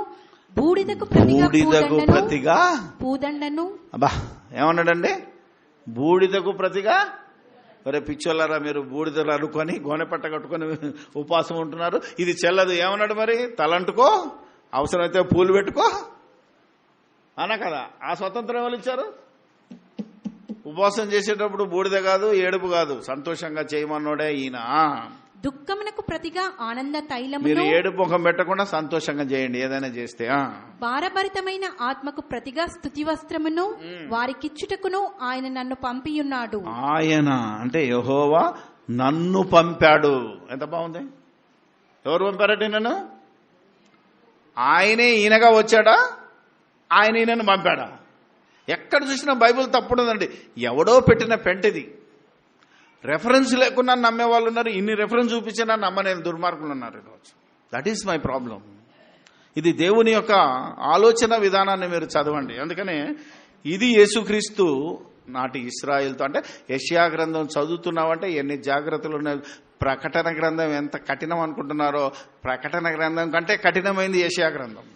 బూడిదకు ప్రతిగా పూదండను.
అబ్బా, ఏమన్నాడండి? బూడిదకు ప్రతిగా. ఒరే పిచ్చోళ్ళారా, మీరు బూడిదలు అనుకొని గోనెపట్ట కట్టుకొని ఉపవాసం ఉంటున్నారు, ఇది చెల్లదు. ఏమన్నాడు మరి? తలంటుకో, అవసరమైతే పూలు పెట్టుకో అన్నా కదా. ఆ స్వతంత్రం ఎవరు ఇచ్చారు? ఉపవాసం చేసేటప్పుడు బూడిద కాదు, ఏడుపు కాదు, సంతోషంగా చేయమన్నోడే ఈయన.
దుఃఖమునకు ప్రతిగా ఆనంద తైలము.
మీరు ఏడుపు ముఖం పెట్టకుండా సంతోషంగా చేయండి ఏదైనా చేస్తే.
భారభరితమైన ఆత్మకు ప్రతిగా స్తుతి వస్త్రమును వారికిచ్చుటకును ఆయన నన్ను పంపియున్నాడు.
ఆయన అంటే యెహోవా నన్ను పంపాడు. ఎంత బాగుంది. ఎవరు పంపారట నన్ను? ఆయనే ఈయనగా వచ్చాడా? ఆయన ఈయనను పంపాడా? ఎక్కడ చూసినా బైబిల్ తప్పుడుందండి. ఎవడో పెట్టిన పెంటిది. రెఫరెన్స్ లేకుండా నమ్మే వాళ్ళు ఉన్నారు. ఇన్ని రెఫరెన్స్ చూపించినా నమ్మలేని దుర్మార్గులు ఉన్నారు ఈరోజు. That is my problem. ఇది దేవుని యొక్క ఆలోచన విధానాన్ని మీరు చదవండి. అందుకనే ఇది యేసుక్రీస్తు నాటి ఇశ్రాయేలుతో, అంటే యెషయా గ్రంథం చదువుతున్నావంటే ఎన్ని జాగ్రత్తలు ఉన్నాయి. ప్రకటన గ్రంథం ఎంత కఠినం అనుకుంటున్నారో, ప్రకటన గ్రంథం కంటే కఠినమైంది యెషయా గ్రంథం.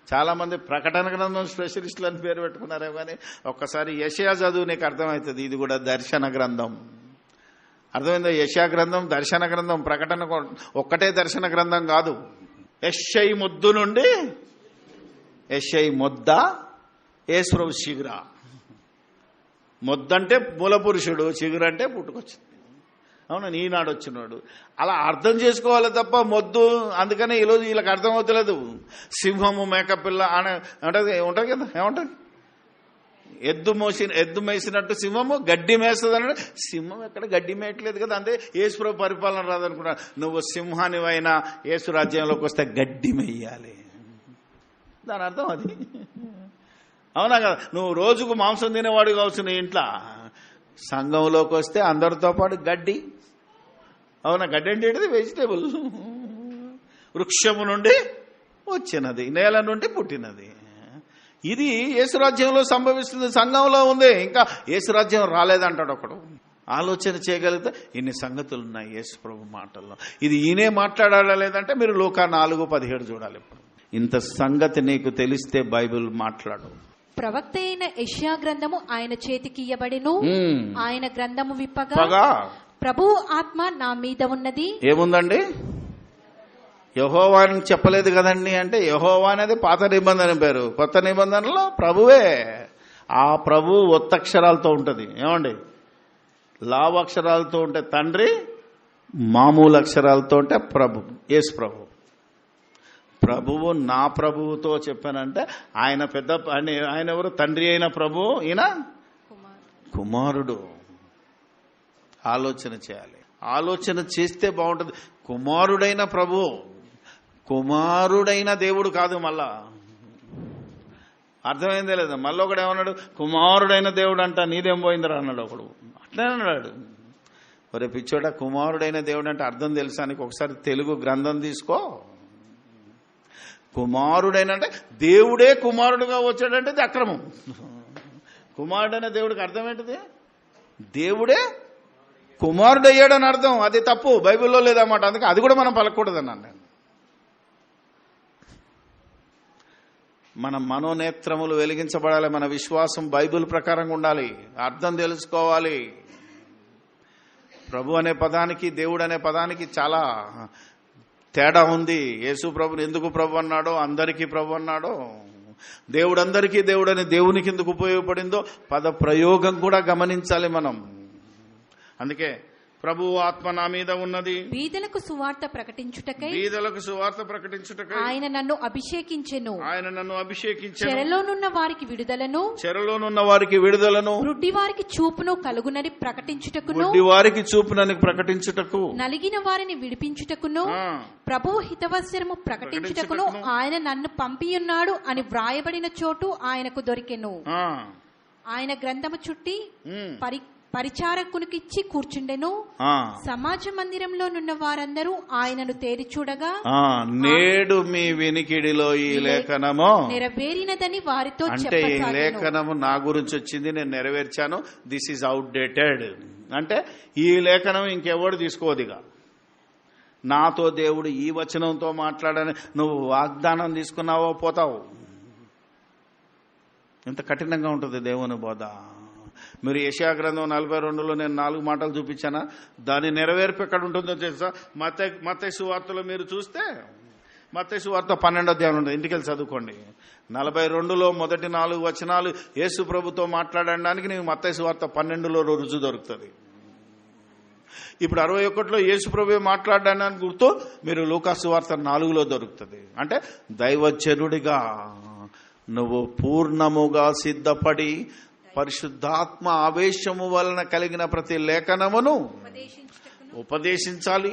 చాలా మంది ప్రకటన గ్రంథం స్పెషలిస్టులు అని పేరు పెట్టుకున్నారే కానీ ఒక్కసారి యెషయా చదువు నీకు అర్థమవుతుంది. ఇది కూడా దర్శన గ్రంథం. అర్థమైందో? యెషయా గ్రంథం దర్శన గ్రంథం. ప్రకటన ఒక్కటే దర్శన గ్రంథం కాదు. యెషై ముద్దు నుండి యెషై మొద్ద, యేసుప్రభు చిగుర. మొద్దంటే మూల పురుషుడు, చిగురంటే పుట్టుకొచ్చింది. అవునా? ఈనాడు వచ్చినాడు. అలా అర్థం చేసుకోవాలి తప్ప మొద్దు. అందుకనే ఈరోజు వీళ్ళకి అర్థం అవుతలేదు. సింహము మేకపిల్ల అని ఉంటుంది కదా, ఏముంటుంది? ఎద్దు మేసినట్టు సింహము గడ్డి మేస్తుంది అన్నాడు. సింహం ఎక్కడ గడ్డి మేయట్లేదు కదా. అంతే యేసుప్రభు పరిపాలన రాదనుకున్నా. నువ్వు సింహానివైనా యేసు రాజ్యంలోకి వస్తే గడ్డి మేయాలి. దాని అర్థం అది. అవునా కదా? నువ్వు రోజుకు మాంసం తినేవాడు కావచ్చు నీ ఇంట్లో. సంఘంలోకి వస్తే అందరితో పాటు గడ్డి. అవునా? గడ్డి అంటే ఏంటిది? వెజిటేబుల్. వృక్షము నుండి వచ్చినది, నేల నుండి పుట్టినది. ఇది యేసురాజ్యంలో సంభవిస్తుంది. సంఘంలో ఉంది. ఇంకా యేసురాజ్యం రాలేదంటాడు ఒకడు. ఆలోచన చేయగలిగితే ఇన్ని సంగతులు ఉన్నాయి యేసు ప్రభు మాటల్లో. ఇది ఈయనే మాట్లాడాలా లేదంటే మీరు లూకా 4:17 చూడాలి. ఇప్పుడు ఇంత సంగతి నీకు తెలిస్తే బైబిల్ మాట్లాడు.
ప్రవక్త అయిన యెషయా గ్రంథము ఆయన చేతికి ఇయ్యబడెను. ఆయన గ్రంథము విప్పగా ప్రభువు ఆత్మ నా మీద ఉన్నది. ఏముందండి?
యెహోవా అని చెప్పలేదు కదండి. అంటే యెహోవా అనేది పాత నిబంధన పేరు. కొత్త నిబంధనలో ప్రభువే. ఆ ప్రభు ఒత్తక్షరాలతో ఉంటుంది. ఏమండి? లావు అక్షరాలతో ఉంటే తండ్రి, మామూలు అక్షరాలతో ఉంటే ప్రభు, యేసు ప్రభు. ప్రభువు నా ప్రభువుతో చెప్పానంటే ఆయన పెద్ద, ఆయన ఎవరు? తండ్రి అయిన ప్రభు, ఈయన కుమారుడు. ఆలోచన చేయాలి. ఆలోచన చేస్తే బాగుంటుంది. కుమారుడైన ప్రభు, కుమారుడైన దేవుడు కాదు. మళ్ళా అర్థమైందే లేదా? మళ్ళీ ఒకడు ఏమన్నాడు? కుమారుడైన దేవుడు అంట, నీదేం పోయిందిరా అన్నాడు ఒకడు. అట్లనే అన్నాడు. ఒరే పిచ్చోడ, కుమారుడైన దేవుడు అంటే అర్థం తెలుసానికి ఒకసారి తెలుగు గ్రంథం తీసుకో. కుమారుడైన అంటే దేవుడే కుమారుడుగా వచ్చాడంటే ఇది అక్రమం. కుమారుడైన దేవుడికి అర్థం ఏంటిది? దేవుడే కుమారుడు అయ్యాడని అర్థం. అది తప్పు, బైబిల్లో లేదన్నమాట. అందుకే అది కూడా మనం పలకూడదన్నాను నేను. మన మనోనేత్రములు వెలిగించబడాలి. మన విశ్వాసం బైబిల్ ప్రకారంగా ఉండాలి. అర్థం తెలుసుకోవాలి. ప్రభు అనే పదానికి దేవుడు అనే పదానికి చాలా తేడా ఉంది. యేసు ప్రభుని ఎందుకు ప్రభు అన్నాడో, అందరికీ ప్రభు అన్నాడో, దేవుడు అందరికీ దేవుడని దేవునికి ఎందుకు ఉపయోగపడిందో పద ప్రయోగం కూడా గమనించాలి మనం. అందుకే ప్రభు ఆత్మ నా మీద ఉన్నది,
బీదలకు సువార్త ప్రకటించుటకై,
బీదలకు సువార్త ప్రకటించుటకై
ఆయన నన్ను అభిషేకించెను,
ఆయన నన్ను అభిషేకించెను,
చెరలోనున్న వారికి విడుదలను,
చెరలోనున్న వారికి విడుదలను,
గ్రుడ్డి వారికి చూపును కలుగునని ప్రకటించుటకును,
గుడ్డి వారికి చూపునని ప్రకటించుటకు,
నలిగిన వారిని విడిపించుటకును, ప్రభువు హితవత్సరము ప్రకటించుటకును ఆయన నన్ను పంపియున్నాడు అని వ్రాయబడిన చోటు ఆయనకు దొరికెను. ఆయన గ్రంథము చుట్టి పరిచారకునికిచ్చి కూర్చుండెను. సమాజ మందిరంలో నున్న వారందరూ ఆయనను తేరి చూడగా,
నేడు మీ వినికిడిలో ఈ లేఖనము
నెరవేరినదని వారితో
అంటే ఈ లేఖనము నా గురించి వచ్చింది, నేను నెరవేర్చాను. This is outdated. అంటే ఈ లేఖనం ఇంకెవడు తీసుకోదిగా. నాతో దేవుడు ఈ వచనంతో మాట్లాడని నువ్వు వాగ్దానం తీసుకున్నావో పోతావు. ఎంత కఠినంగా ఉంటుంది దేవుని బోధ. మీరు యెషయా గ్రంథం 42లో నేను 4 మాటలు చూపించానా? దాని నెరవేర్పు ఎక్కడ ఉంటుందో తెలుసా? మత్తయి సువార్తలో మీరు చూస్తే మత్తయి సువార్త 12వ అధ్యాయం ఉంటుంది. ఇంటికి వెళ్ళి చదువుకోండి. 42లో మొదటి 4 వచనాలు యేసు ప్రభుతో మాట్లాడడానికి నీకు మత్తయి సువార్త 12లో రుజువు దొరుకుతుంది. ఇప్పుడు 61లో యేసు ప్రభు మాట్లాడడానికి గుర్తు మీరు లూకా సువార్త 4లో దొరుకుతుంది. అంటే దైవజనుడిగా నువ్వు పూర్ణముగా సిద్ధపడి పరిశుద్ధాత్మ ఆవేశము వలన కలిగిన ప్రతి లేఖనమును ఉపదేశించాలి,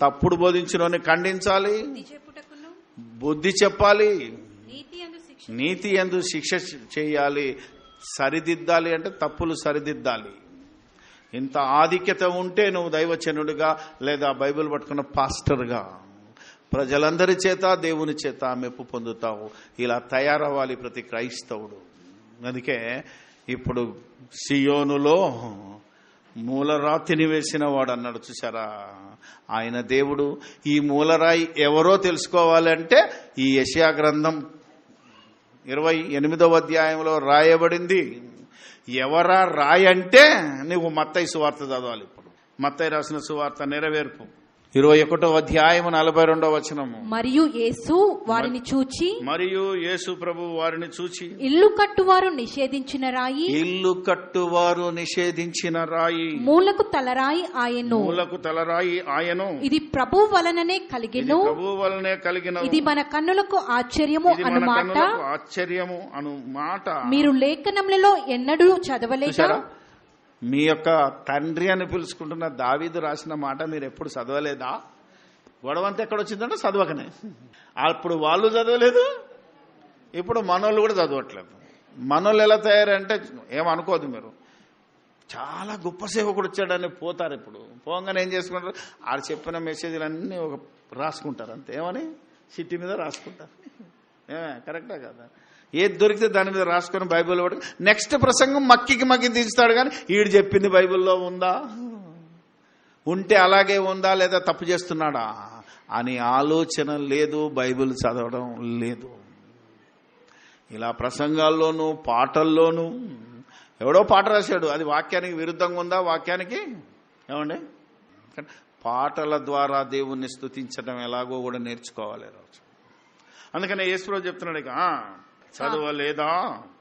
తప్పుడు బోధించునని ఖండించాలి, బుద్ధి చెప్పాలి, నీతి యందు శిక్ష చేయాలి, సరిదిద్దాలి అంటే తప్పులు సరిదిద్దాలి. ఇంత ఆధిక్యత ఉంటే నువ్వు దైవచనుడిగా లేదా బైబిల్ పట్టుకున్న పాస్టర్గా ప్రజలందరి చేత దేవుని చేత మెప్పు పొందుతావు. ఇలా తయారవ్వాలి ప్రతి క్రైస్తవుడు. అందుకే ఇప్పుడు సియోనులో మూలరాతిని వేసిన వాడు అన్నాడు, చూసారా? ఆయన దేవుడు. ఈ మూలరాయి ఎవరో తెలుసుకోవాలంటే ఈ యెషయా గ్రంథం 28వ అధ్యాయంలో రాయబడింది. ఎవరా రాయి అంటే నువ్వు మత్తయి సువార్త చదవాలి. ఇప్పుడు మత్తయి రాసిన సువార్త నెరవేర్పు 21వ అధ్యాయం 42వ వచనము.
మరియు యేసు వారిని చూచి,
మరియు యేసు ప్రభు వారిని చూచి,
ఇల్లు కట్టువారు నిషేధించిన రాయి,
ఇల్లు కట్టువారు నిషేధించిన రాయి,
మూలకు తలరాయి ఆయను,
మూలకు తలరాయి ఆయను,
ఇది ప్రభు వలననే కలిగెను,
ప్రభు వలనే కలిగిన,
ఇది మన కన్నులకు ఆశ్చర్యము అన్నమాట.
ఆశ్చర్యము అను మాట
మీరు లేఖనములలో ఎన్నడూ చదవలేదా?
మీ యొక్క తండ్రి అని పిలుచుకుంటున్న దావీదు రాసిన మాట మీరు ఎప్పుడు చదవలేదా? గొడవంతా ఎక్కడ వచ్చిందంటే చదవకనే. అప్పుడు వాళ్ళు చదవలేదు, ఇప్పుడు మనోళ్ళు కూడా చదవట్లేదు. మనోళ్ళు ఎలా తయారంటే ఏమనుకోదు మీరు, చాలా గొప్ప సేవకుడు వచ్చాడని పోతారు. ఇప్పుడు పోగానే ఏం చేసుకుంటారు, ఆడు చెప్పిన మెసేజ్లన్నీ ఒక రాసుకుంటారు అంతే. ఏమని సిట్టి మీద రాసుకుంటారు. కరెక్టా కదా? ఏది దొరికితే దాని మీద రాసుకొని బైబిల్లో పడి నెక్స్ట్ ప్రసంగం మక్కి తీస్తాడు. కానీ ఈడు చెప్పింది బైబిల్లో ఉందా, ఉంటే అలాగే ఉందా లేదా తప్పు చేస్తున్నాడా అని ఆలోచన లేదు, బైబిల్ చదవడం లేదు. ఇలా ప్రసంగాల్లోనూ పాటల్లోనూ ఎవడో పాట రాశాడు, అది వాక్యానికి విరుద్ధంగా ఉందా? వాక్యానికి ఏమండి? పాటల ద్వారా దేవుణ్ణి స్తుతించడం ఎలాగో కూడా నేర్చుకోవాలి రోజు. అందుకనే యేసుప్రభు చెప్తున్నాడు, ఇక చదవలేదా?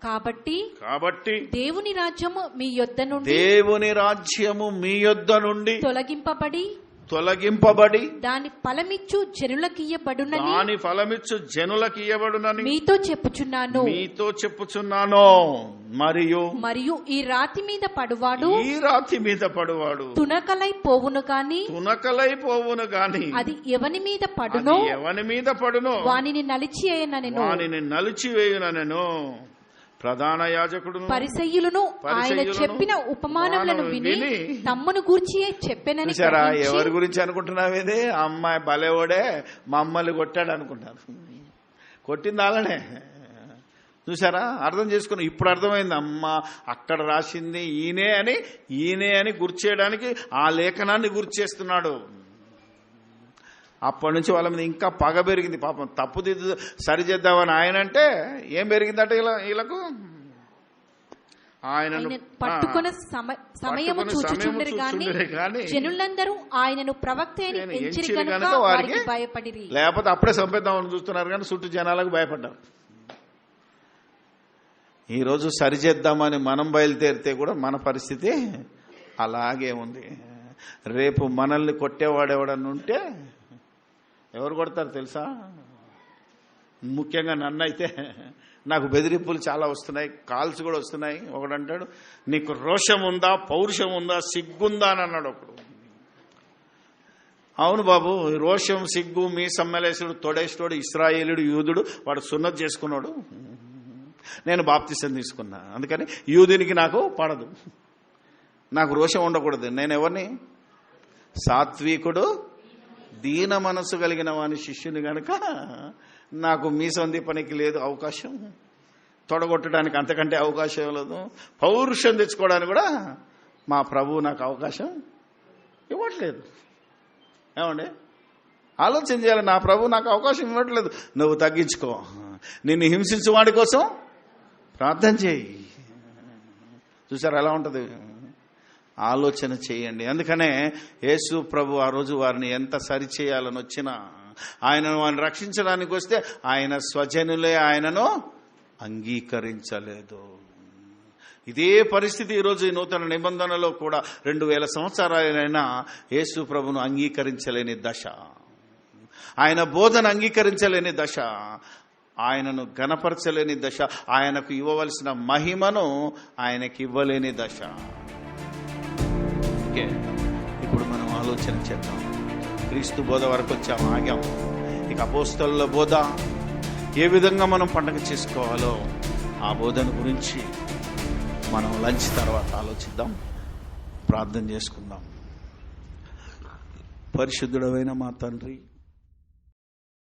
కాబట్టి
దేవుని రాజ్యము మీ యొద్ద నుండి
తొలగింపబడి
దాని ఫలమిచ్చు జనులకి ఇయ్యబడునని మీతో చెప్పుచున్నాను. మరియు ఈ రాతి మీద పడువాడు తునకలై పోవును గాని అది ఎవని మీద పడునో వానిని నలిచివేయుననెను.
ప్రధాన యాజకుడు
పరిసయ్యులను ఆయన చెప్పిన ఉపమానములను విని తమ్మును గూర్చి చెప్పెనని.
ఎవరి గురించి అనుకుంటున్నావేది? అమ్మాయి భలేవాడే మమ్మల్ని కొట్టాడు అనుకుంటారు. కొట్టింది అలానే. చూసారా? అర్థం చేసుకుని ఇప్పుడు అర్థమైంది. అమ్మ అక్కడ రాసింది ఈయనే అని గుర్తు చేయడానికి ఆ లేఖనాన్ని గుర్తు చేస్తున్నాడు. అప్పటి నుంచి వాళ్ళ మీద ఇంకా పగ పెరిగింది. పాపం తప్పుదిద్దు సరిచేద్దామని ఆయన అంటే ఏం పెరిగిందట వీళ్ళకు? ఆయనను
పట్టుకున్న సమయము చూచుచుండరు గాని జనులందరూ ఆయనను ప్రవక్త అని ఎంచిరి గనుక వారికి భయపడిరి.
లేకపోతే అప్పుడే చంపేద్దామని చూస్తున్నారు కానీ చుట్టూ జనాలకు భయపడ్డారు. ఈరోజు సరిచేద్దామని మనం బయలుదేరితే కూడా మన పరిస్థితి అలాగే ఉంది. రేపు మనల్ని కొట్టేవాడెవడని ఉంటే ఎవరు కొడతారు తెలుసా? ముఖ్యంగా నన్ను అయితే నాకు బెదిరింపులు చాలా వస్తున్నాయి, కాల్స్ కూడా వస్తున్నాయి. ఒకడంటాడు, నీకు రోషం ఉందా, పౌరుషం ఉందా, సిగ్గుందా అని అన్నాడు ఒకడు. అవును బాబు, రోషం సిగ్గు మీ సమ్మలేసుడు తొడేసుడు ఇశ్రాయేలుడు యూదుడు, వాడు సున్నత్ చేసుకున్నాడు, నేను బాప్తిసం తీసుకున్నా, అందుకని యూదునికి నాకు పడదు, నాకు రోషం ఉండకూడదు. నేను ఎవరిని? సాత్వికుడు దీన మనసు కలిగిన వాని శిష్యుని గనక నాకు మీసంది పనికి లేదు అవకాశం, తొడగొట్టడానికి అంతకంటే అవకాశం లేదు, పౌరుషం తెచ్చుకోవడానికి కూడా మా ప్రభువు నాకు అవకాశం ఇవ్వట్లేదు. ఏమండి? ఆలోచన చేయాలి. నా ప్రభు నాకు అవకాశం ఇవ్వట్లేదు, నువ్వు తగ్గించుకో, నిన్ను హింసించు వాడి కోసం ప్రార్థన చేయి. చూసారు ఎలా ఉంటుంది? ఆలోచన చేయండి. అందుకనే యేసు ప్రభు ఆ రోజు వారిని ఎంత సరిచేయాలని వచ్చినా, ఆయనను వారిని రక్షించడానికి వస్తే ఆయన స్వజనులే ఆయనను అంగీకరించలేదు. ఇదే పరిస్థితి ఈరోజు ఈ నూతన నిబంధనలో కూడా 2000 సంవత్సరాలైనా యేసు ప్రభును అంగీకరించలేని దశ, ఆయన బోధన అంగీకరించలేని దశ, ఆయనను ఘనపరచలేని దశ, ఆయనకు ఇవ్వవలసిన మహిమను ఆయనకి ఇవ్వలేని దశ. ఇప్పుడు మనం ఆలోచన చేద్దాం. క్రీస్తు బోధ వరకు వచ్చాము, ఆగాం. ఇక అపోస్తలుల బోధ, ఏ విధంగా మనం పండగ చేసుకోవాలో ఆ బోధన గురించి మనం లంచ్ తర్వాత ఆలోచిద్దాం, ప్రార్థన చేసుకుందాం. పరిశుద్ధుడైన మా తండ్రి,